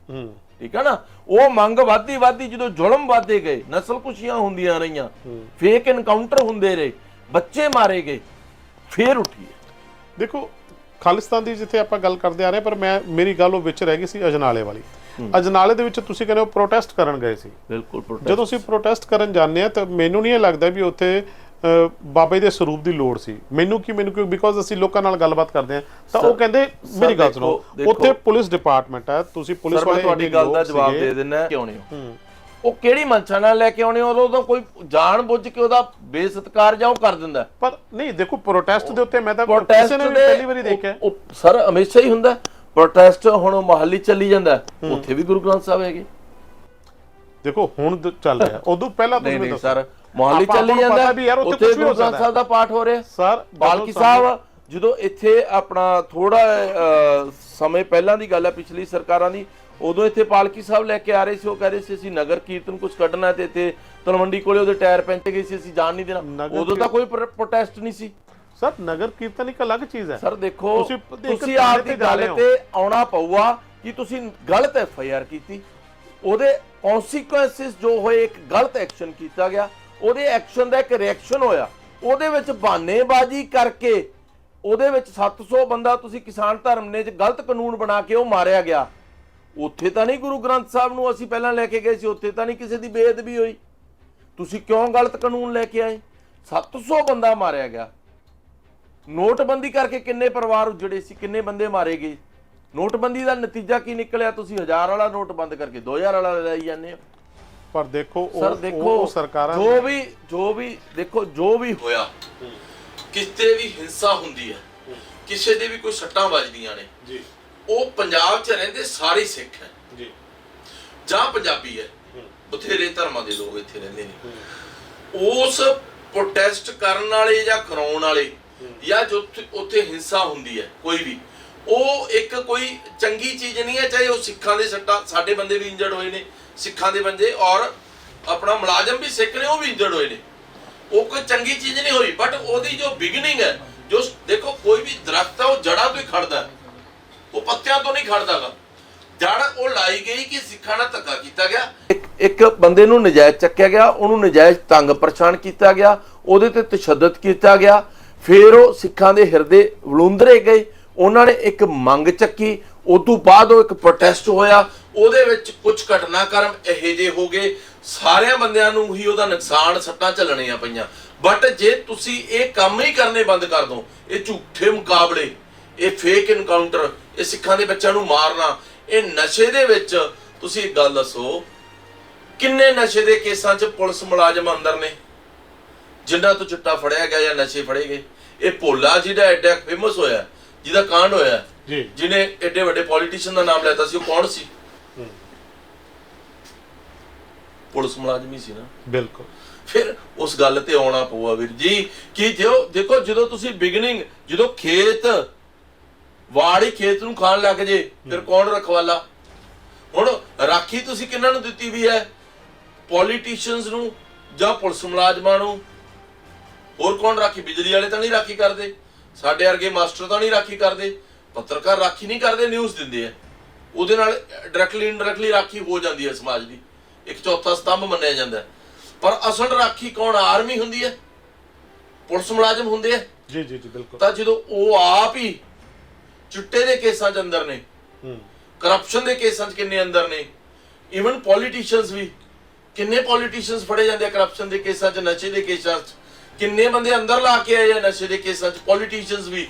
ਠੀਕ ਹੈ ਨਾ। ਉਹ ਮੰਗ ਵੱਧਦੀ ਜਦੋਂ ਜ਼ੁਲਮ ਵੱਧਦੇ ਗਏ, ਨਸਲਕੁਸ਼ੀਆਂ ਹੁੰਦੀਆਂ ਰਹੀਆਂ, ਫੇਕ ਐਨਕਾਊਂਟਰ ਹੁੰਦੇ ਰਹੇ, ਬੱਚੇ ਮਾਰੇ ਗਏ, ਫਿਰ ਉੱਠੀ। ਦੇਖੋ, ਖਾਲਿਸਤਾਨ ਦੀ ਜਿੱਥੇ ਆਪਾਂ ਗੱਲ ਕਰਦੇ ਆ ਰਹੇ, ਪਰ ਮੇਰੀ ਗੱਲ ਉਹ ਵਿੱਚ ਰਹਿ ਗਈ ਸੀ ਅਜਨਾਲੇ ਵਾਲੀ। ਅਜਨਾਲੇ ਦੇ ਵਿੱਚ ਤੁਸੀਂ ਕਹਿੰਦੇ ਹੋ ਪ੍ਰੋਟੈਸਟ ਕਰਨ ਗਏ ਸੀ। ਬਿਲਕੁਲ। ਜਦੋਂ ਅਸੀਂ ਪ੍ਰੋਟੈਸਟ ਕਰਨ ਜਾਂਦੇ ਆ ਤਾਂ ਮੈਨੂੰ ਨਹੀਂ ਇਹ ਲੱਗਦਾ ਵੀ ਉੱਥੇ ਬਾਬੇ ਦੇ ਸਰੂਪ ਦੀ ਲੋੜ ਸੀ। ਮੈਨੂੰ ਕਿਉਂ ਬਿਕੋਜ਼ ਅਸੀਂ ਲੋਕਾਂ ਨਾਲ ਗੱਲਬਾਤ ਕਰਦੇ ਆ ਤਾਂ ਉਹ ਕਹਿੰਦੇ, ਮੇਰੀ ਗੱਲ ਸੁਣੋ, ਉੱਥੇ ਪੁਲਿਸ ਡਿਪਾਰਟਮੈਂਟ ਹੈ, ਤੁਸੀਂ ਪੁਲਿਸ ਵਾਲੇ, ਤੁਹਾਡੀ ਗੱਲ ਦਾ ਜਵਾਬ ਦੇ ਦਿੰਨਾ, ਕਿਉਂ ਨਹੀਂ ਉਹ ਕਿਹੜੀ ਮਨਸ਼ਾ ਨਾਲ ਲੈ ਕੇ ਆਉਣੇ, ਉਦੋਂ ਕੋਈ ਜਾਣ ਬੁੱਝ ਕੇ ਉਹਦਾ ਬੇਸਤਕਾਰ ਜਾਂ ਉਹ ਕਰ ਦਿੰਦਾ। ਪਰ ਨਹੀਂ, ਦੇਖੋ ਪ੍ਰੋਟੈਸਟ ਦੇ ਉੱਤੇ ਮੈਂ ਤਾਂ ਕਿਸੇ ਨੇ ਵੀ ਪਹਿਲੀ ਵਾਰੀ ਦੇਖਿਆ ਸਰ, ਹਮੇਸ਼ਾ ਹੀ ਹੁੰਦਾ ਪ੍ਰੋਟੈਸਟ। ਹੁਣ ਮੁਹਾਲੀ ਚੱਲੀ ਜਾਂਦਾ, ਉੱਥੇ ਵੀ ਗੁਰੂ ਗ੍ਰੰਥ ਸਾਹਿਬ ਹੈਗੇ। ਦੇਖੋ ਹੁਣ ਚੱਲ ਰਿਹਾ, ਉਦੋਂ ਪਹਿਲਾਂ ਨਹੀਂ ਸਰ, ਮੁਹਾਲੀ ਚੱਲੀ ਜਾਂਦਾ, ਉੱਥੇ ਗੁਰੂ ਗ੍ਰੰਥ ਸਾਹਿਬ ਦਾ ਪਾਠ ਹੋ ਰਿਹਾ। ਸਰ ਬਾਲਕੀ ਸਾਹਿਬ ਜਦੋਂ ਇੱਥੇ ਆਪਣਾ ਥੋੜਾ ਸਮੇਂ ਪਹਿਲਾਂ ਦੀ ਗੱਲ ਹੈ, ਪਿਛਲੀ ਸਰਕਾਰਾਂ ਦੀ, ਉਦੋਂ ਇੱਥੇ ਪਾਲਕੀ ਸਾਹਿਬ ਲੈ ਕੇ ਆ ਰਹੇ ਸੀ, ਉਹ ਕਹਿ ਰਹੇ ਸੀ ਅਸੀਂ ਨਗਰ ਕੀਰਤਨ ਕੁਝ ਕੱਢਣਾ ਤੇ ਇੱਥੇ ਤਲਵੰਡੀ ਕੋਲੇ ਉਹਦੇ ਟਾਇਰ ਪੈਂਚੇ ਗਏ ਸੀ, ਅਸੀਂ ਜਾਣ ਨਹੀਂ ਦੇਣਾ। ਉਦੋਂ ਤਾਂ ਕੋਈ ਪ੍ਰੋਟੈਸਟ ਨਹੀਂ ਸੀ ਸਰ। ਨਗਰ ਕੀਰਤਨ ਇੱਕ ਅਲੱਗ ਚੀਜ਼ ਹੈ ਸਰ। ਦੇਖੋ, ਤੁਸੀਂ ਆਪ ਦੀ ਗੱਲ ਤੇ ਆਉਣਾ ਪਊਗਾ ਕਿ ਤੁਸੀਂ ਗਲਤ FIR ਕੀਤੀ, ਉਹਦੇ ਕਨਸੀਕੁਐਂਸਿਸ ਜੋ ਹੋਏ, ਇੱਕ ਗਲਤ ਐਕਸ਼ਨ ਕੀਤਾ ਗਿਆ, ਉਹਦੇ ਐਕਸ਼ਨ ਦਾ ਇੱਕ ਰਿਐਕਸ਼ਨ ਹੋਇਆ, ਉਹਦੇ ਵਿੱਚ ਬਹਾਨੇਬਾਜ਼ੀ ਕਰਕੇ ਉਹਦੇ ਵਿੱਚ 700 ਬੰਦਾ ਤੁਸੀਂ ਕਿਸਾਨ ਧਰਮ ਨੇ ਗਲਤ ਕਾਨੂੰਨ ਬਣਾ ਕੇ ਉਹ ਮਾਰਿਆ ਗਿਆ। ਉੱਥੇ ਤਾਂ ਨਹੀਂ ਗੁਰੂ ਗ੍ਰੰਥ ਸਾਹਿਬ ਨੂੰ ਅਸੀਂ ਪਹਿਲਾਂ ਲੈ ਕੇ ਗਏ ਸੀ, ਉੱਥੇ ਤਾਂ ਨਹੀਂ ਕਿਸੇ ਦੀ ਬੇਅਦਬੀ ਹੋਈ। ਤੁਸੀਂ ਕਿਉਂ ਗਲਤ ਕਾਨੂੰਨ ਲੈ ਕੇ ਆਏ? 700 ਬੰਦਾ ਮਾਰਿਆ ਗਿਆ, ਨੋਟਬੰਦੀ ਕਰਕੇ ਕਿੰਨੇ ਪਰਿਵਾਰ ਉਜੜੇ ਸੀ, ਕਿੰਨੇ ਬੰਦੇ ਮਾਰੇ ਗਏ। ਨੋਟਬੰਦੀ ਦਾ ਨਤੀਜਾ ਕੀ ਨਿਕਲਿਆ? ਤੁਸੀਂ 1000 ਵਾਲਾ ਨੋਟ ਬੰਦ ਕਰਕੇ 2000 ਵਾਲਾ ਲੈ ਜਾਂਦੇ ਹੋ। ਪਰ ਦੇਖੋ ਸਰ ਦੇਖੋ ਸਰਕਾਰਾਂ ਜੋ ਵੀ ਦੇਖੋ ਜੋ ਵੀ ਹੋਇਆ, ਕਿਤੇ ਵੀ ਹਿੰਸਾ ਹੁੰਦੀ ਹੈ, ਕਿਸੇ ਦੇ ਵੀ ਕੋਈ ਸੱਟਾਂ ਵੱਜਦੀਆਂ ਨੇ ਜੀ, ਉਹ ਪੰਜਾਬ 'ਚ ਰਹਿੰਦੇ ਸਾਰੇ ਸਿੱਖ ਹੈ ਜੀ ਜਾਂ ਪੰਜਾਬੀ ਹੈ, ਬਥੇਰੇ ਧਰਮਾਂ ਦੇ ਲੋਕ ਇੱਥੇ ਰਹਿੰਦੇ ਨੇ। ਉਸ ਪ੍ਰੋਟੈਸਟ ਕਰਨ ਵਾਲੇ ਜਾਂ ਕਰਾਉਣ ਵਾਲੇ ਜਾਂ ਜੋ ਉੱਥੇ ਹਿੰਸਾ ਹੁੰਦੀ ਹੈ ਕੋਈ ਵੀ, ਉਹ ਇੱਕ ਕੋਈ ਚੰਗੀ ਚੀਜ਼ ਨਹੀਂ ਹੈ। ਚਾਹੇ ਉਹ ਸਿੱਖਾਂ ਦੇ ਸੱਟਾਂ, ਸਾਡੇ ਬੰਦੇ ਵੀ ਇੰਜਰਡ ਹੋਏ ਨੇ, ਸਿੱਖਾਂ ਦੇ ਬੰਦੇ, ਔਰ ਆਪਣਾ ਮੁਲਾਜ਼ਮ ਵੀ ਸਿੱਖ ਨੇ, ਉਹ ਵੀ ਇੰਜਰਡ ਹੋਏ ਨੇ। ਉਹ ਕੋਈ ਚੰਗੀ ਚੀਜ਼ ਨਹੀਂ ਹੋਈ, ਬਟ ਉਹਦੀ ਜੋ ਬਿਗਨਿੰਗ ਹੈ, ਜੋ ਦੇਖੋ ਕੋਈ ਵੀ ਦਰਖਤ ਹੈ ਉਹ ਜੜ੍ਹਾਂ ਤੋਂ ਹੀ ਖੜਦਾ ਹੈ, ਉਹ ਪੱਤਿਆਂ ਤੋਂ ਨਹੀਂ ਖੜਦਾਗਾ। ਜੜ ਉਹ ਲਾਈ ਗਈ ਕਿ ਸਿੱਖਾਂ ਨਾਲ ਧੱਕਾ ਕੀਤਾ ਗਿਆ। ਇੱਕ ਬੰਦੇ ਨੂੰ ਨਜਾਇਜ਼ ਚੱਕਿਆ ਗਿਆ, ਉਹਨੂੰ ਨਜਾਇਜ਼ ਤੰਗ ਪਰੇਸ਼ਾਨ ਕੀਤਾ ਗਿਆ, ਉਹਦੇ ਤੇ ਤਸ਼ੱਦਦ ਕੀਤਾ ਗਿਆ, ਫਿਰ ਉਹ ਸਿੱਖਾਂ ਦੇ ਹਿਰਦੇ ਵਲੂੰਦਰੇ ਗਏ, ਉਹਨਾਂ ਨੇ ਇੱਕ ਮੰਗ ਚੱਕੀ, ਉਸ ਤੋਂ ਬਾਅਦ ਉਹ ਇੱਕ ਪ੍ਰੋਟੈਸਟ ਹੋਇਆ, ਉਹਦੇ ਵਿੱਚ ਕੁਝ ਘਟਨਾਕ੍ਰਮ ਇਹੋ ਜਿਹੇ ਹੋ ਗਏ, ਸਾਰਿਆਂ ਬੰਦਿਆਂ ਨੂੰ ਹੀ ਉਹਦਾ ਨੁਕਸਾਨ, ਸੱਟਾਂ ਝੱਲਣੀਆਂ ਪਈਆਂ। ਬਟ ਜੇ ਤੁਸੀਂ ਇਹ ਕੰਮ ਹੀ ਕਰਨੇ ਬੰਦ ਕਰ ਦੋ, ਇਹ ਝੂਠੇ ਮੁਕਾਬਲੇ, ਇਹ ਫੇਕ ਇਨਕਾਊਂਟਰ, ਇਹ ਸਿੱਖਾਂ ਦੇ ਬੱਚਿਆਂ ਨੂੰ ਮਾਰਨਾ, ਇਹ ਨਸ਼ੇ ਦੇ ਵਿੱਚ, ਤੁਸੀਂ ਇੱਕ ਗੱਲ ਦੱਸੋ, ਕਿੰਨੇ ਨਸ਼ੇ ਦੇ ਕੇਸਾਂ 'ਚ ਪੁਲਿਸ ਮੁਲਾਜ਼ਮ ਅੰਦਰ ਨੇ ਜਿਨ੍ਹਾਂ ਤੋਂ ਚਿੱਟਾ ਫੜਿਆ ਗਿਆ ਜਾਂ ਨਸ਼ੇ ਫੜੇ ਗਏ? ਇਹ ਭੋਲਾ ਜਿਹੜਾ ਐਡਾ ਫੇਮਸ ਹੋਇਆ, ਜਿਹਦਾ ਕਾਂਡ ਹੋਇਆ, ਜਿਹਨੇ ਐਡੇ ਵੱਡੇ ਪੋਲੀਟੀਸ਼ੀਅਨ ਦਾ ਨਾਮ ਲੈਤਾ ਸੀ, ਉਹ ਕੌਣ ਸੀ? ਪੁਲਿਸ ਮੁਲਾਜ਼ਮ ਹੀ ਸੀ ਨਾ। ਬਿਲਕੁਲ। ਫਿਰ ਉਸ ਗੱਲ ਤੇ ਆਉਣਾ ਪਊਗਾ ਵੀਰ ਜੀ ਕਿ ਦੇਖੋ ਜਦੋਂ ਤੁਸੀਂ ਬਿਗਨਿੰਗ, ਜਦੋਂ ਖੇਤ ਵਾੜੀ ਖੇਤ ਨੂੰ ਖਾਣ ਲੱਗ ਜੇ, ਫਿਰ ਕੌਣ ਰਖਵਾਲਾ? ਹੁਣ ਰਾਖੀ ਤੁਸੀਂ ਕਿਹਨਾਂ ਨੂੰ ਦਿੱਤੀ ਵੀ ਹੈ? ਪੋਲੀਟੀਸ਼ੀਅਨਸ ਨੂੰ ਜਾਂ ਪੁਲਿਸ ਮੁਲਾਜ਼ਮਾਂ ਨੂੰ? ਹੋਰ ਕੌਣ ਰਾਖੀ? ਬਿਜਲੀ ਵਾਲੇ ਤਾਂ ਨਹੀਂ ਰਾਖੀ ਕਰਦੇ, ਸਾਡੇ ਵਰਗੇ ਮਾਸਟਰ ਤਾਂ ਨਹੀਂ ਰਾਖੀ ਕਰਦੇ, ਪੱਤਰਕਾਰ ਰਾਖੀ ਨਹੀਂ ਕਰਦੇ, ਨਿਊਜ਼ ਦਿੰਦੇ ਆ। ਉਹਦੇ ਨਾਲ ਡਾਇਰੈਕਟਲੀ ਇਨਡਾਇਰੈਕਟਲੀ ਰਾਖੀ ਹੋ ਜਾਂਦੀ ਹੈ ਸਮਾਜ ਦੀ, ਇੱਕ ਚੌਥਾ ਸਤੰਭ ਮੰਨਿਆ ਜਾਂਦਾ। ਪਰ ਅਸਲ ਰਾਖੀ ਕੌਣ? ਆਰਮੀ ਹੁੰਦੀ ਹੈ, ਪੁਲਿਸ ਮੁਲਾਜ਼ਮ ਹੁੰਦੇ ਆ। ਜੀ ਜੀ ਜੀ ਬਿਲਕੁਲ। ਤਾਂ ਜਦੋਂ ਉਹ ਆਪ ਹੀ ਚਿੱਟੇ ਦੇ ਕੇਸਾਂ 'ਚ ਅੰਦਰ ਨੇ, ਕਰਪਸ਼ਨ ਦੇ ਕੇਸਾਂ 'ਚ ਕਿੰਨੇ ਅੰਦਰ ਨੇ, ਇਵਨ ਪੋਲੀਟੀਸ਼ੀਅਨਸ ਵੀ, ਕਿੰਨੇ ਪੋਲੀਟੀਸ਼ੀਅਨਸ ਫੜੇ ਜਾਂਦੇ ਆ ਕਰਪਸ਼ਨ ਦੇ ਕੇਸਾਂ 'ਚ, ਨਸ਼ੇ ਦੇ ਕੇਸਾਂ 'ਚ, ਕਿੰਨੇ ਬੰਦੇ ਅੰਦਰ ਲਾ ਕੇ ਆਏ ਆ ਨਸ਼ੇ ਦੇ ਕੇਸਾਂ 'ਚ, ਪੋਲੀਟੀਸ਼ੀਅਨਸ ਵੀ।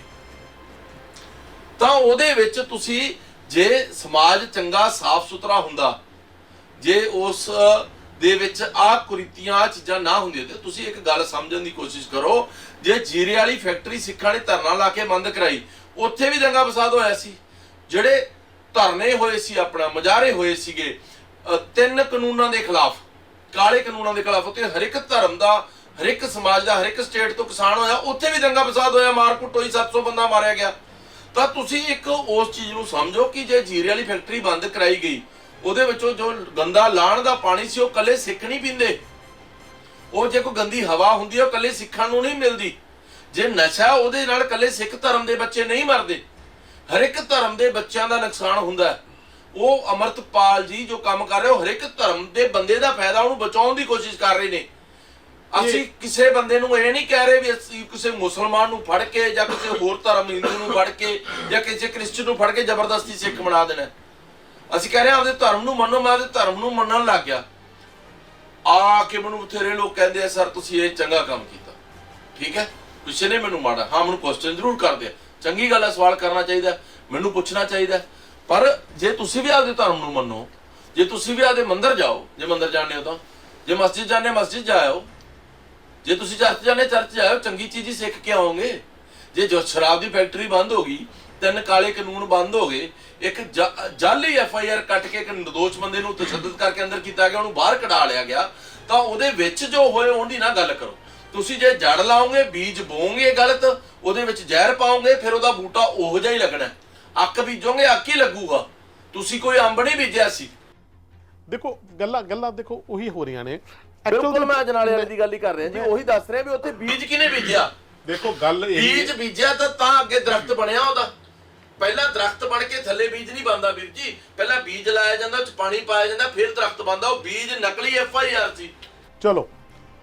ਤਾਂ ਉਹਦੇ ਵਿੱਚ ਤੁਸੀਂ ਜੇ ਸਮਾਜ ਚੰਗਾ ਸਾਫ਼ ਸੁਥਰਾ ਹੁੰਦਾ, ਜੇ ਉਸ ਦੇ ਵਿੱਚ ਆਹ ਕੁਰੀਤੀਆਂ, ਆਹ ਚੀਜ਼ਾਂ ਨਾ ਹੁੰਦੀਆਂ, ਤੇ ਤੁਸੀਂ ਇੱਕ ਗੱਲ ਸਮਝਣ ਦੀ ਕੋਸ਼ਿਸ਼ ਕਰੋ, ਜੇ ਜੀਰੇ ਵਾਲੀ ਫੈਕਟਰੀ ਸਿੱਖਾਂ ਨੇ ਧਰਨਾ ਲਾ ਕੇ ਬੰਦ ਕਰਾਈ, ਉੱਥੇ ਵੀ ਦੰਗਾ ਫਸਾਦ ਹੋਇਆ ਸੀ। ਜਿਹੜੇ ਧਰਨੇ ਹੋਏ ਸੀ, ਆਪਣਾ ਮੁਜ਼ਾਹਰੇ ਹੋਏ ਸੀਗੇ 3 ਕਾਨੂੰਨਾਂ ਦੇ ਖਿਲਾਫ, ਕਾਲੇ ਕਾਨੂੰਨਾਂ ਦੇ ਖਿਲਾਫ, ਉੱਥੇ ਹਰ ਇੱਕ ਧਰਮ ਦਾ, ਹਰ ਇੱਕ ਸਮਾਜ ਦਾ, ਹਰ ਇੱਕ ਸਟੇਟ ਤੋਂ ਕਿਸਾਨ ਹੋਇਆ, ਉੱਥੇ ਵੀ ਦੰਗਾ ਫਸਾਦ ਹੋਇਆ, ਮਾਰਕੁੱਟ ਹੋਈ, 700 ਬੰਦਾ ਮਾਰਿਆ ਗਿਆ। ਤਾਂ ਤੁਸੀਂ ਇੱਕ ਉਸ ਚੀਜ਼ ਨੂੰ ਸਮਝੋ ਕਿ ਜੇ ਜੀਰੇ ਵਾਲੀ ਫੈਕਟਰੀ ਬੰਦ ਕਰਾਈ ਗਈ, ਉਹਦੇ ਵਿੱਚੋਂ ਜੋ ਗੰਦਾ ਲਾਣ ਦਾ ਪਾਣੀ ਸੀ, ਉਹ ਕੱਲੇ ਸਿੱਖ ਨਹੀਂ ਪੀਂਦੇ। ਉਹ ਜੇ ਕੋਈ ਗੰਦੀ ਹਵਾ ਹੁੰਦੀ ਹੈ, ਉਹ ਕੱਲੇ ਸਿੱਖਾਂ ਨੂੰ ਨਹੀਂ ਮਿਲਦੀ। ਜੇ ਨਸ਼ਾ, ਉਹਦੇ ਨਾਲ ਕੱਲੇ ਸਿੱਖ ਧਰਮ ਦੇ ਬੱਚੇ ਨਹੀਂ ਮਰਦੇ, ਹਰ ਇੱਕ ਧਰਮ ਦੇ ਬੱਚਿਆਂ ਦਾ ਨੁਕਸਾਨ ਹੁੰਦਾ ਹੈ। ਉਹ ਅਮਰਤਪਾਲ ਜੀ ਜੋ ਕੰਮ ਕਰ ਰਹੇ, ਉਹ ਹਰ ਇੱਕ ਧਰਮ ਦੇ ਬੰਦੇ ਦਾ ਫਾਇਦਾ, ਉਹਨੂੰ ਬਚਾਉਣ ਦੀ ਕੋਸ਼ਿਸ਼ ਕਰ ਰਹੇ ਨੇ। ਅਸੀਂ ਕਿਸੇ ਬੰਦੇ ਨੂੰ ਇਹ ਨਹੀਂ ਕਹਿ ਰਹੇ ਵੀ ਅਸੀਂ ਕਿਸੇ ਮੁਸਲਮਾਨ ਨੂੰ ਫੜ ਕੇ ਜਾਂ ਕਿਸੇ ਹੋਰ ਧਰਮ ਹਿੰਦੂ ਨੂੰ ਫੜ ਕੇ ਜਾਂ ਕਿਸੇ ਕ੍ਰਿਸਚਨ ਨੂੰ ਫੜ ਕੇ ਜ਼ਬਰਦਸਤੀ ਸਿੱਖ ਬਣਾ ਦੇਣਾ। ਅਸੀਂ ਕਹਿ ਰਹੇ ਹਾਂ ਆਪਦੇ ਧਰਮ ਨੂੰ ਮੰਨੋ। ਮੈਂ ਆਪਦੇ ਧਰਮ ਨੂੰ ਮੰਨਣ ਲੱਗ ਗਿਆ, ਆ ਕੇ ਮੈਨੂੰ ਬਥੇਰੇ ਲੋਕ ਕਹਿੰਦੇ ਆ ਸਰ ਤੁਸੀਂ ਇਹ ਚੰਗਾ ਕੰਮ ਕੀਤਾ, ਠੀਕ ਹੈ, ਕਿਸੇ ਨੇ ਮੈਨੂੰ ਮਾੜਾ, ਹਾਂ ਮੈਨੂੰ ਕੁਐਸਚਨ ਜ਼ਰੂਰ ਕਰਦੇ ਆ, ਚੰਗੀ ਗੱਲ ਹੈ, ਸਵਾਲ ਕਰਨਾ ਚਾਹੀਦਾ, ਮੈਨੂੰ ਪੁੱਛਣਾ ਚਾਹੀਦਾ। ਪਰ ਜੇ ਤੁਸੀਂ ਵੀ ਆਪਦੇ ਧਰਮ ਨੂੰ ਮੰਨੋ, ਜੇ ਤੁਸੀਂ ਵੀ ਆਪਦੇ ਮੰਦਿਰ ਜਾਓ, ਜੇ ਮੰਦਿਰ ਜਾਂਦੇ ਹੋ ਤਾਂ, ਜੇ ਮਸਜਿਦ ਜਾਂਦੇ ਮਸਜਿਦ ਜਾਇਓ, ਜੇ ਤੁਸੀਂ ਚਰਚ ਜਾਂਦੇ ਚਰਚ ਜਾਇਓ, ਚੰਗੀ ਚੀਜ਼ ਹੀ ਸਿੱਖ ਕੇ ਆਓਗੇ। ਜੇ ਜੋ ਸ਼ਰਾਬ ਦੀ ਫੈਕਟਰੀ ਬੰਦ ਹੋ ਗਈ, 3 ਕਾਲੇ ਕਾਨੂੰਨ ਬੰਦ ਹੋ ਗਏ, ਇੱਕ ਜਾਲੀ FIR ਕੱਟ ਕੇ ਇੱਕ ਨਿਰਦੋਸ਼ ਬੰਦੇ ਨੂੰ ਤਸ਼ੱਦਦ ਕਰਕੇ ਅੰਦਰ ਕੀਤਾ ਗਿਆ, ਉਹਨੂੰ ਬਾਹਰ ਕਢਾ ਲਿਆ ਗਿਆ, ਤਾਂ ਉਹਦੇ ਵਿੱਚ ਜੋ ਹੋਏ ਉਹਦੀ ਨਾ ਗੱਲ ਕਰੋ। ਤੁਸੀਂ ਜੇ ਜੜ ਲਾਓਗੇ, ਬੀਜ ਬੋਓਗੇ ਗਲਤ, ਉਹਦੇ ਵਿੱਚ ਜ਼ਹਿਰ ਪਾਓਗੇ, ਫਿਰ ਉਹਦਾ ਬੂਟਾ ਉਹੋ ਜਿਹਾ ਹੀ ਲੱਗਣਾ। ਅੱਕ ਬੀਜੋਗੇ, ਅੱਕ ਹੀ ਲੱਗੂਗਾ। ਤੁਸੀਂ ਕੋਈ ਅੰਬ ਨਹੀਂ ਬੀਜਿਆ ਸੀ। ਦੇਖੋ ਗੱਲਾਂ ਦੇਖੋ ਉਹੀ ਹੋ ਰਹੀਆਂ ਨੇ। ਬਿਲਕੁਲ ਮੈਂ ਅਜਨਾਲੇ ਵਾਲੇ ਦੀ ਗੱਲ ਹੀ ਕਰ ਰਿਹਾ ਜੀ, ਉਹੀ ਦੱਸ ਰਿਹਾ ਵੀ ਉੱਥੇ ਬੀਜ ਕਿਹਨੇ ਬੀਜਿਆ? ਦੇਖੋ ਗੱਲ ਇਹ, ਬੀਜ ਬੀਜਿਆ ਤਾਂ ਅੱਗੇ ਦਰਖਤ ਬਣਿਆ ਉਹਦਾ। ਪਹਿਲਾਂ ਦਰਖਤ ਬਣ ਕੇ ਥੱਲੇ ਬੀਜ ਨਹੀਂ ਬਣਦਾ ਵੀਰ ਜੀ, ਪਹਿਲਾਂ ਬੀਜ ਲਾਇਆ ਜਾਂਦਾ, ਉਹ 'ਚ ਪਾਣੀ ਪਾਇਆ ਜਾਂਦਾ, ਫਿਰ ਦਰਖਤ ਬਣਦਾ। ਉਹ ਬੀਜ ਨਕਲੀ FIR ਸੀ। ਚਲੋ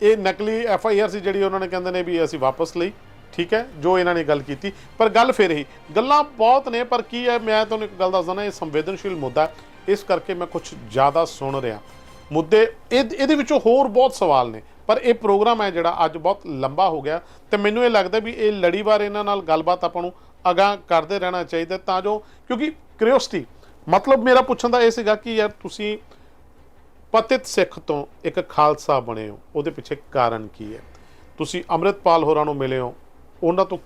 ਇਹ ਨਕਲੀ FIR ਸੀ ਜਿਹੜੀ ਉਹਨਾਂ ਨੇ ਕਹਿੰਦੇ ਨੇ ਵੀ ਅਸੀਂ ਵਾਪਸ ਲਈ, ਠੀਕ ਹੈ, ਜੋ ਇਹਨਾਂ ਨੇ ਗੱਲ ਕੀਤੀ। ਪਰ ਗੱਲ ਫਿਰ ਇਹੀ, ਗੱਲਾਂ ਬਹੁਤ ਨੇ, ਪਰ ਕੀ ਹੈ, ਮੈਂ ਤੁਹਾਨੂੰ ਇੱਕ ਗੱਲ ਦੱਸਦਾ ਨਾ, ਇਹ ਸੰਵੇਦਨਸ਼ੀਲ ਮੁੱਦਾ, ਇਸ ਕਰਕੇ ਮੈਂ ਕੁਝ ਜ਼ਿਆਦਾ ਸੁਣ ਰਿਹਾ। ਮੁੱਦੇ ਇਹਦੇ ਵਿੱਚੋਂ ਹੋਰ ਬਹੁਤ ਸਵਾਲ ਨੇ, ਪਰ ਇਹ ਪ੍ਰੋਗਰਾਮ ਹੈ ਜਿਹੜਾ ਅੱਜ ਬਹੁਤ ਲੰਬਾ ਹੋ ਗਿਆ ਤੇ ਮੈਨੂੰ ਇਹ ਲੱਗਦਾ ਵੀ ਇਹ ਲੜੀਵਾਰ ਇਹਨਾਂ ਨਾਲ ਗੱਲਬਾਤ ਆਪਾਂ ਨੂੰ ਅਗਾਂਹ ਕਰਦੇ ਰਹਿਣਾ ਚਾਹੀਦਾ, ਤਾਂ ਜੋ ਕਿਉਂਕਿ ਕਿਉਰਿਓਸਿਟੀ ਮਤਲਬ ਮੇਰਾ ਪੁੱਛਣ ਦਾ ਇਹ ਸੀਗਾ ਕਿ ਯਾਰ ਤੁਸੀਂ ਪਤਿਤ ਸਿੱਖ ਤੋਂ ਇੱਕ ਖਾਲਸਾ ਬਣੇ ਹੋ, ਉਹਦੇ ਪਿੱਛੇ ਕਾਰਨ ਕੀ ਹੈ? ਤੁਸੀਂ ਅੰਮ੍ਰਿਤਪਾਲ ਹੋਰਾਂ ਨੂੰ ਮਿਲੇ ਹੋ, ਉਹਨਾਂ ਤੋਂ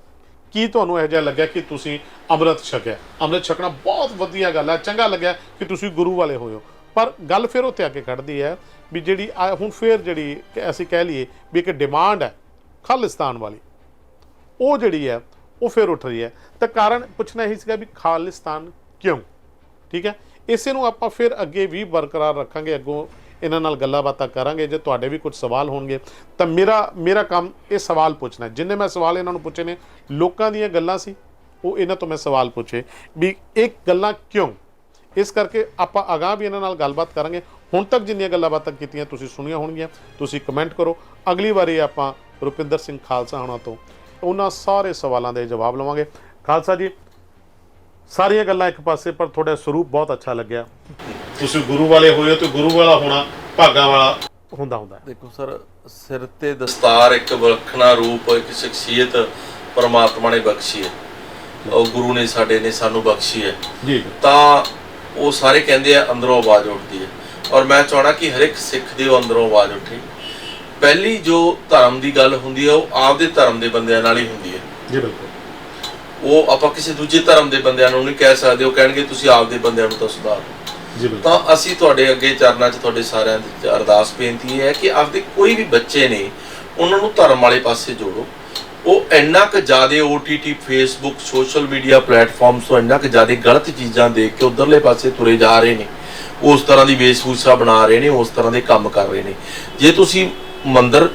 ਕੀ ਤੁਹਾਨੂੰ ਇਹੋ ਜਿਹਾ ਲੱਗਿਆ ਕਿ ਤੁਸੀਂ ਅੰਮ੍ਰਿਤ ਛਕਿਆ? ਅੰਮ੍ਰਿਤ ਛਕਣਾ ਬਹੁਤ ਵਧੀਆ ਗੱਲ ਹੈ, ਚੰਗਾ ਲੱਗਿਆ ਕਿ ਤੁਸੀਂ ਗੁਰੂ ਵਾਲੇ ਹੋਏ ਹੋ, ਪਰ ਗੱਲ ਫਿਰ ਉੱਥੇ ਆ ਕੇ ਖੜਦੀ ਹੈ ਵੀ ਜਿਹੜੀ ਹੁਣ ਫਿਰ ਜਿਹੜੀ ਅਸੀਂ ਕਹਿ ਲਈਏ ਵੀ ਇੱਕ ਡਿਮਾਂਡ ਹੈ ਖਾਲਿਸਤਾਨ ਵਾਲੀ, ਉਹ ਜਿਹੜੀ ਹੈ ਉਹ ਫਿਰ ਉੱਠ ਰਹੀ ਹੈ। ਤਾਂ ਕਾਰਨ ਪੁੱਛਣਾ ਇਹੀ ਸੀਗਾ ਵੀ ਖਾਲਿਸਤਾਨ ਕਿਉਂ? ਠੀਕ ਹੈ, ਇਸੇ ਨੂੰ ਆਪਾਂ ਫਿਰ ਅੱਗੇ ਵੀ ਬਰਕਰਾਰ ਰੱਖਾਂਗੇ, ਅੱਗੋਂ ਇਹਨਾਂ ਨਾਲ ਗੱਲਾਂ ਬਾਤਾਂ ਕਰਾਂਗੇ। ਜੇ ਤੁਹਾਡੇ ਵੀ ਕੁਝ ਸਵਾਲ ਹੋਣਗੇ ਤਾਂ ਮੇਰਾ ਕੰਮ ਇਹ ਸਵਾਲ ਪੁੱਛਣਾ। ਜਿੰਨੇ ਮੈਂ ਸਵਾਲ ਇਹਨਾਂ ਨੂੰ ਪੁੱਛੇ ਨੇ ਲੋਕਾਂ ਦੀਆਂ ਗੱਲਾਂ ਸੀ, ਉਹ ਇਹਨਾਂ ਤੋਂ ਮੈਂ ਸਵਾਲ ਪੁੱਛੇ ਵੀ ਇਹ ਗੱਲਾਂ ਕਿਉਂ। ਇਸ ਕਰਕੇ ਆਪਾਂ ਅਗਾਂਹ ਵੀ ਇਹਨਾਂ ਨਾਲ ਗੱਲਬਾਤ ਕਰਾਂਗੇ। ਹੁਣ ਤੱਕ ਜਿੰਨੀਆਂ ਗੱਲਾਂ ਬਾਤਾਂ ਕੀਤੀਆਂ ਤੁਸੀਂ ਸੁਣੀਆਂ ਹੋਣਗੀਆਂ, ਤੁਸੀਂ ਕਮੈਂਟ ਕਰੋ। ਅਗਲੀ ਵਾਰੀ ਆਪਾਂ ਰੁਪਿੰਦਰ ਸਿੰਘ ਖਾਲਸਾ ਹੋਣਾ ਤੋਂ ਉਹਨਾਂ ਸਾਰੇ ਸਵਾਲਾਂ ਦੇ ਜਵਾਬ ਲਵਾਂਗੇ। ਖਾਲਸਾ ਜੀ, ਸਾਰੀਆਂ ਗੱਲਾਂ ਇੱਕ ਪਾਸੇ, ਪਰ ਤੁਹਾਡਾ ਸਰੂਪ ਬਹੁਤ ਅੱਛਾ ਲੱਗਿਆ। ਤੁਸੀਂ ਗੁਰੂ ਵਾਲੇ ਹੋਏ ਹੋ ਤੇ ਗੁਰੂ ਵਾਲਾ ਹੋਣਾ ਭਾਗਾਂ ਵਾਲਾ ਹੁੰਦਾ ਹੈ। ਦੇਖੋ ਸਰ, ਸਿਰ ਤੇ ਦਸਤਾਰ ਇੱਕ ਵਿਲੱਖਣਾ ਰੂਪ, ਇੱਕ ਸ਼ਖਸੀਅਤ ਪਰਮਾਤਮਾ ਨੇ ਬਖਸ਼ੀ ਹੈ, ਉਹ ਗੁਰੂ ਨੇ ਸਾਡੇ ਨੇ ਸਾਨੂੰ ਬਖਸ਼ੀ ਹੈ ਜੀ। ਤਾਂ ਉਹ ਸਾਰੇ ਕਹਿੰਦੇ ਆ ਅੰਦਰੋਂ ਆਵਾਜ਼ ਉੱਠਦੀ ਹੈ, ਔਰ ਮੈਂ ਚਾਹਣਾ ਕਿ ਹਰ ਇੱਕ ਸਿੱਖ ਦੇ ਅੰਦਰੋਂ ਆਵਾਜ਼ ਉੱਠੇ। ਪਹਿਲੀ ਜੋ ਧਰਮ ਦੀ ਗੱਲ ਹੁੰਦੀ ਹੈ ਉਹ ਆਪਦੇ ਧਰਮ ਦੇ ਬੰਦਿਆਂ ਨਾਲ ਹੀ ਹੁੰਦੀ ਹੈ ਜੀ, ਬਿਲਕੁਲ। ਉਹ ਆਪਾਂ ਕਿਸੇ ਦੂਜੇ ਧਰਮ ਦੇ ਬੰਦਿਆਂ ਨੂੰ ਨਹੀਂ ਕਹਿ ਸਕਦੇ, ਉਹ ਕਹਿਣਗੇ ਤੁਸੀਂ ਆਪਦੇ ਬੰਦਿਆਂ ਨੂੰ ਤਾਂ ਸੁਧਾਰੋ ਜੀ, ਬਿਲਕੁਲ। ਤਾਂ ਅਸੀਂ ਤੁਹਾਡੇ ਅੱਗੇ ਚਰਨਾਂ 'ਚ ਤੁਹਾਡੇ ਸਾਰਿਆਂ ਦੀ ਅਰਦਾਸ ਬੇਨਤੀ ਹੈ ਕਿ ਆਪਦੇ ਕੋਈ ਵੀ ਬੱਚੇ ਨੇ ਉਹਨਾਂ ਨੂੰ ਧਰਮ ਵਾਲੇ ਪਾਸੇ ਜੋੜੋ। ਉਹ ਇੰਨਾ ਕੁ ਜ਼ਿਆਦਾ OTT Facebook social media platforms ਤੋਂ ਇੰਨਾ ਕੁ ਜ਼ਿਆਦਾ ਗਲਤ ਚੀਜ਼ਾਂ ਦੇਖ ਕੇ ਉਧਰਲੇ ਪਾਸੇ ਤੁਰੇ ਜਾ ਰਹੇ ਨੇ, ਉਸ ਤਰ੍ਹਾਂ ਦੀ ਵੇਸ਼ਭੂਸ਼ਾ ਬਣਾ ਰਹੇ ਨੇ, ਉਸ ਤਰ੍ਹਾਂ ਦੇ ਕੰਮ ਕਰ ਰਹੇ ਨੇ। ਜੇ ਤੁਸੀਂ ਮੰਦਰ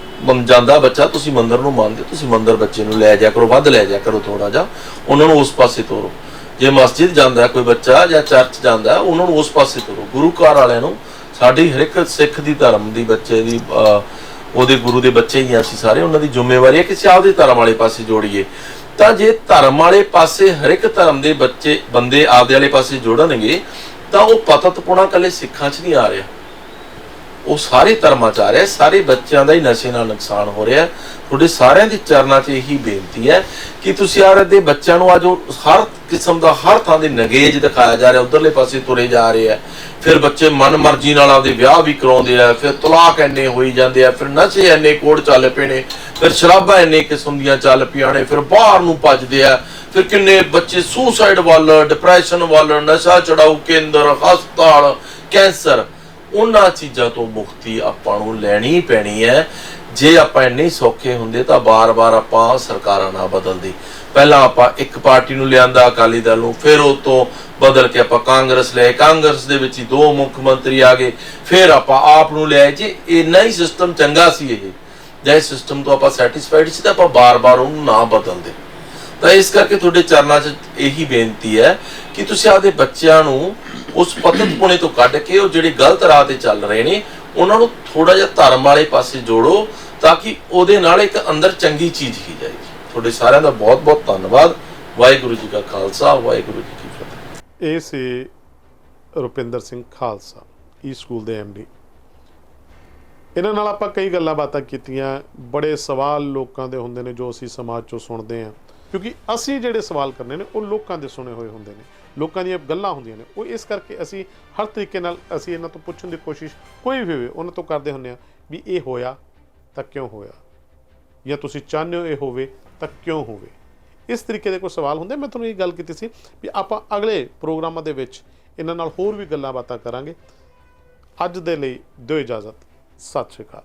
ਜਾਂਦਾ ਬੱਚਾ, ਤੁਸੀਂ ਮੰਦਰ ਨੂੰ ਮੰਨਦੇ, ਤੁਸੀਂ ਮੰਦਰ ਬੱਚੇ ਨੂੰ ਲੈ ਜਾ ਕਰੋ, ਵੱਧ ਲੈ ਜਾ ਕਰੋ, ਥੋੜਾ ਜਿਹਾ ਉਹਨਾਂ ਨੂੰ ਉਸ ਪਾਸੇ ਤੋਰੋ। ਜੇ ਮਸਜਿਦ ਜਾਂਦਾ ਕੋਈ ਬੱਚਾ ਜਾਂ ਚਰਚ ਜਾਂਦਾ, ਉਹਨਾਂ ਨੂੰ ਉਸ ਪਾਸੇ ਤੋਰੋ। ਗੁਰੂ ਘਰ ਵਾਲਿਆਂ ਨੂੰ, ਸਾਡੀ ਹਰ ਇੱਕ ਸਿੱਖ ਦੀ ਧਰਮ ਦੀ ਬੱਚੇ ਦੀ ਉਹਦੇ ਗੁਰੂ ਦੇ ਬੱਚੇ ਹੀ ਅਸੀਂ ਸਾਰੇ, ਉਹਨਾਂ ਦੀ ਜ਼ਿੰਮੇਵਾਰੀ ਹੈ ਕਿ ਅਸੀਂ ਆਪਦੇ ਧਰਮ ਵਾਲੇ ਪਾਸੇ ਜੋੜੀਏ। ਤਾਂ ਜੇ ਧਰਮ ਵਾਲੇ ਪਾਸੇ ਹਰ ਇੱਕ ਧਰਮ ਦੇ ਬੰਦੇ ਆਪਦੇ ਵਾਲੇ ਪਾਸੇ ਜੋੜਨਗੇ ਤਾਂ ਉਹ ਪਤਤਪੁਣਾ ਇਕੱਲੇ ਸਿੱਖਾਂ 'ਚ ਨਹੀਂ ਆ ਰਿਹਾ, ਉਹ ਸਾਰੇ ਧਰਮਾਂ 'ਚ ਆ ਰਿਹਾ। ਸਾਰੇ ਬੱਚਿਆਂ ਦਾ ਹੀ ਨਸ਼ੇ ਨਾਲ ਨੁਕਸਾਨ ਹੋ ਰਿਹਾ। ਤੁਹਾਡੇ ਸਾਰਿਆਂ ਦੀ ਚਰਨਾਂ 'ਚ ਇਹੀ ਬੇਨਤੀ ਹੈ ਕਿ ਤੁਸੀਂ ਯਾਰ ਦੇ ਬੱਚਿਆਂ ਨੂੰ ਅੱਜ ਹਰ ਕਿਸਮ ਦਾ ਹਰ ਥਾਂ ਦੇ ਨਗੇਜ ਦਿਖਾਇਆ ਜਾ ਰਿਹਾ, ਉਧਰਲੇ ਪਾਸੇ ਤੁਰੇ ਜਾ ਰਹੇ ਆ। ਫਿਰ ਬੱਚੇ ਮਨ ਮਰਜ਼ੀ ਨਾਲ ਆਪਦੇ ਵਿਆਹ ਵੀ ਕਰਾਉਂਦੇ ਆ, ਫਿਰ ਤਲਾਕ ਇੰਨੇ ਹੋਈ ਜਾਂਦੇ ਆ, ਫਿਰ ਨਸ਼ੇ ਇੰਨੇ ਕੋੜ ਚੱਲ ਪਏ ਨੇ, ਫਿਰ ਸ਼ਰਾਬਾਂ ਇੰਨੇ ਕਿਸਮ ਦੀਆਂ ਚੱਲ ਪਈਆਂ ਨੇ, ਫਿਰ ਬਾਹਰ ਨੂੰ ਭੱਜਦੇ ਆ। ਫਿਰ ਕਿੰਨੇ ਬੱਚੇ ਸੁਸਾਈਡ ਵੱਲ, ਡਿਪਰੈਸ਼ਨ ਵੱਲ, ਨਸ਼ਾ ਚੜਾਊ ਕੇਂਦਰ, ਹਸਪਤਾਲ, ਕੈਂਸਰ, ਉਹਨਾਂ ਚੀਜ਼ਾਂ ਤੋਂ ਮੁਕਤੀ ਆਪਾਂ ਨੂੰ ਲੈਣੀ ਪੈਣੀ ਹੈ। ਜੇ ਆਪਾਂ ਇੰਨੇ ਸੌਖੇ ਹੁੰਦੇ ਤਾਂ ਬਾਰ-ਬਾਰ ਆਪਾਂ ਸਰਕਾਰਾਂ ਨਾ ਬਦਲਦੀ। ਪਹਿਲਾਂ ਆਪਾਂ ਇੱਕ ਪਾਰਟੀ ਨੂੰ ਲਿਆਂਦਾ ਅਕਾਲੀ ਦਲ ਨੂੰ, ਫਿਰ ਉਹ ਤੋਂ ਬਦਲ ਕੇ ਆਪਾਂ ਕਾਂਗਰਸ ਲਏ, ਕਾਂਗਰਸ ਦੇ ਵਿੱਚ ਹੀ 2 ਮੁੱਖ ਮੰਤਰੀ ਆ ਗਏ, ਫਿਰ ਆਪਾਂ ਆਪ ਨੂੰ ਲਿਆਏ। ਜੇ ਇੰਨਾ ਹੀ ਸਿਸਟਮ ਚੰਗਾ ਸੀ, ਇਹ ਜਾਂ ਇਸ ਸਿਸਟਮ ਤੋਂ ਆਪਾਂ ਸੈਟੀਸਫਾਈਡ ਸੀ ਤਾਂ ਆਪਾਂ ਬਾਰ-ਬਾਰ ਉਹਨੂੰ ਨਾ ਬਦਲਦੇ। ਤਾਂ ਇਸ ਕਰਕੇ ਤੁਹਾਡੇ ਚਰਨਾਂ 'ਚ ਇਹੀ ਬੇਨਤੀ ਹੈ ਕਿ ਤੁਸੀਂ ਆਪਦੇ ਬੱਚਿਆਂ ਨੂੰ ਉਸ ਪਤਤਪੁਣੇ ਤੋਂ ਕੱਢ ਕੇ ਉਹ ਜਿਹੜੇ ਗਲਤ ਰਾਹ ਤੇ ਚੱਲ ਰਹੇ ਨੇ ਉਹਨਾਂ ਨੂੰ ਥੋੜਾ ਜਿਹਾ ਧਰਮ ਵਾਲੇ ਪਾਸੇ ਜੋੜੋ, ਤਾਂ ਕਿ ਉਹਦੇ ਨਾਲ ਇੱਕ ਅੰਦਰ ਚੰਗੀ ਚੀਜ਼ ਹੀ ਜਾਏਗੀ। ਤੁਹਾਡੇ ਸਾਰਿਆਂ ਦਾ ਬਹੁਤ ਬਹੁਤ ਧੰਨਵਾਦ। ਵਾਹਿਗੁਰੂ ਜੀ ਕਾ ਖਾਲਸਾ, ਵਾਹਿਗੁਰੂ ਜੀ ਕੀ ਫਤਿਹ। ਇਹ ਸੀ ਰੁਪਿੰਦਰ ਸਿੰਘ ਖਾਲਸਾ, ਈ ਸਕੂਲ ਦੇ MD। ਇਹਨਾਂ ਨਾਲ ਆਪਾਂ ਕਈ ਗੱਲਾਂ ਬਾਤਾਂ ਕੀਤੀਆਂ। ਬੜੇ ਸਵਾਲ ਲੋਕਾਂ ਦੇ ਹੁੰਦੇ ਨੇ ਜੋ ਅਸੀਂ ਸਮਾਜ 'ਚੋਂ ਸੁਣਦੇ ਹਾਂ, ਕਿਉਂਕਿ ਅਸੀਂ ਜਿਹੜੇ ਸਵਾਲ ਕਰਨੇ ਨੇ ਉਹ ਲੋਕਾਂ ਦੇ ਸੁਣੇ ਹੋਏ ਹੁੰਦੇ ਨੇ, ਲੋਕਾਂ ਦੀਆਂ ਗੱਲਾਂ ਹੁੰਦੀਆਂ ਨੇ। ਉਹ ਇਸ ਕਰਕੇ ਅਸੀਂ ਹਰ ਤਰੀਕੇ ਨਾਲ ਅਸੀਂ ਇਹਨਾਂ ਤੋਂ ਪੁੱਛਣ ਦੀ ਕੋਸ਼ਿਸ਼ ਕੋਈ ਵੀ ਹੋਵੇ ਉਹਨਾਂ ਤੋਂ ਕਰਦੇ ਹੁੰਦੇ ਹਾਂ ਵੀ ਇਹ ਹੋਇਆ ਤਾਂ ਕਿਉਂ ਹੋਇਆ, ਜਾਂ ਤੁਸੀਂ ਚਾਹੁੰਦੇ ਹੋ ਇਹ ਹੋਵੇ ਤਾਂ ਕਿਉਂ ਹੋਵੇ। ਇਸ ਤਰੀਕੇ ਦੇ ਕੋਈ ਸਵਾਲ ਹੁੰਦੇ। ਮੈਂ ਤੁਹਾਨੂੰ ਇਹ ਗੱਲ ਕੀਤੀ ਸੀ ਵੀ ਆਪਾਂ ਅਗਲੇ ਪ੍ਰੋਗਰਾਮਾਂ ਦੇ ਵਿੱਚ ਇਹਨਾਂ ਨਾਲ ਹੋਰ ਵੀ ਗੱਲਾਂ ਬਾਤਾਂ ਕਰਾਂਗੇ। ਅੱਜ ਦੇ ਲਈ ਦਿਓ ਇਜਾਜ਼ਤ। ਸਤਿ ਸ਼੍ਰੀ ਅਕਾਲ।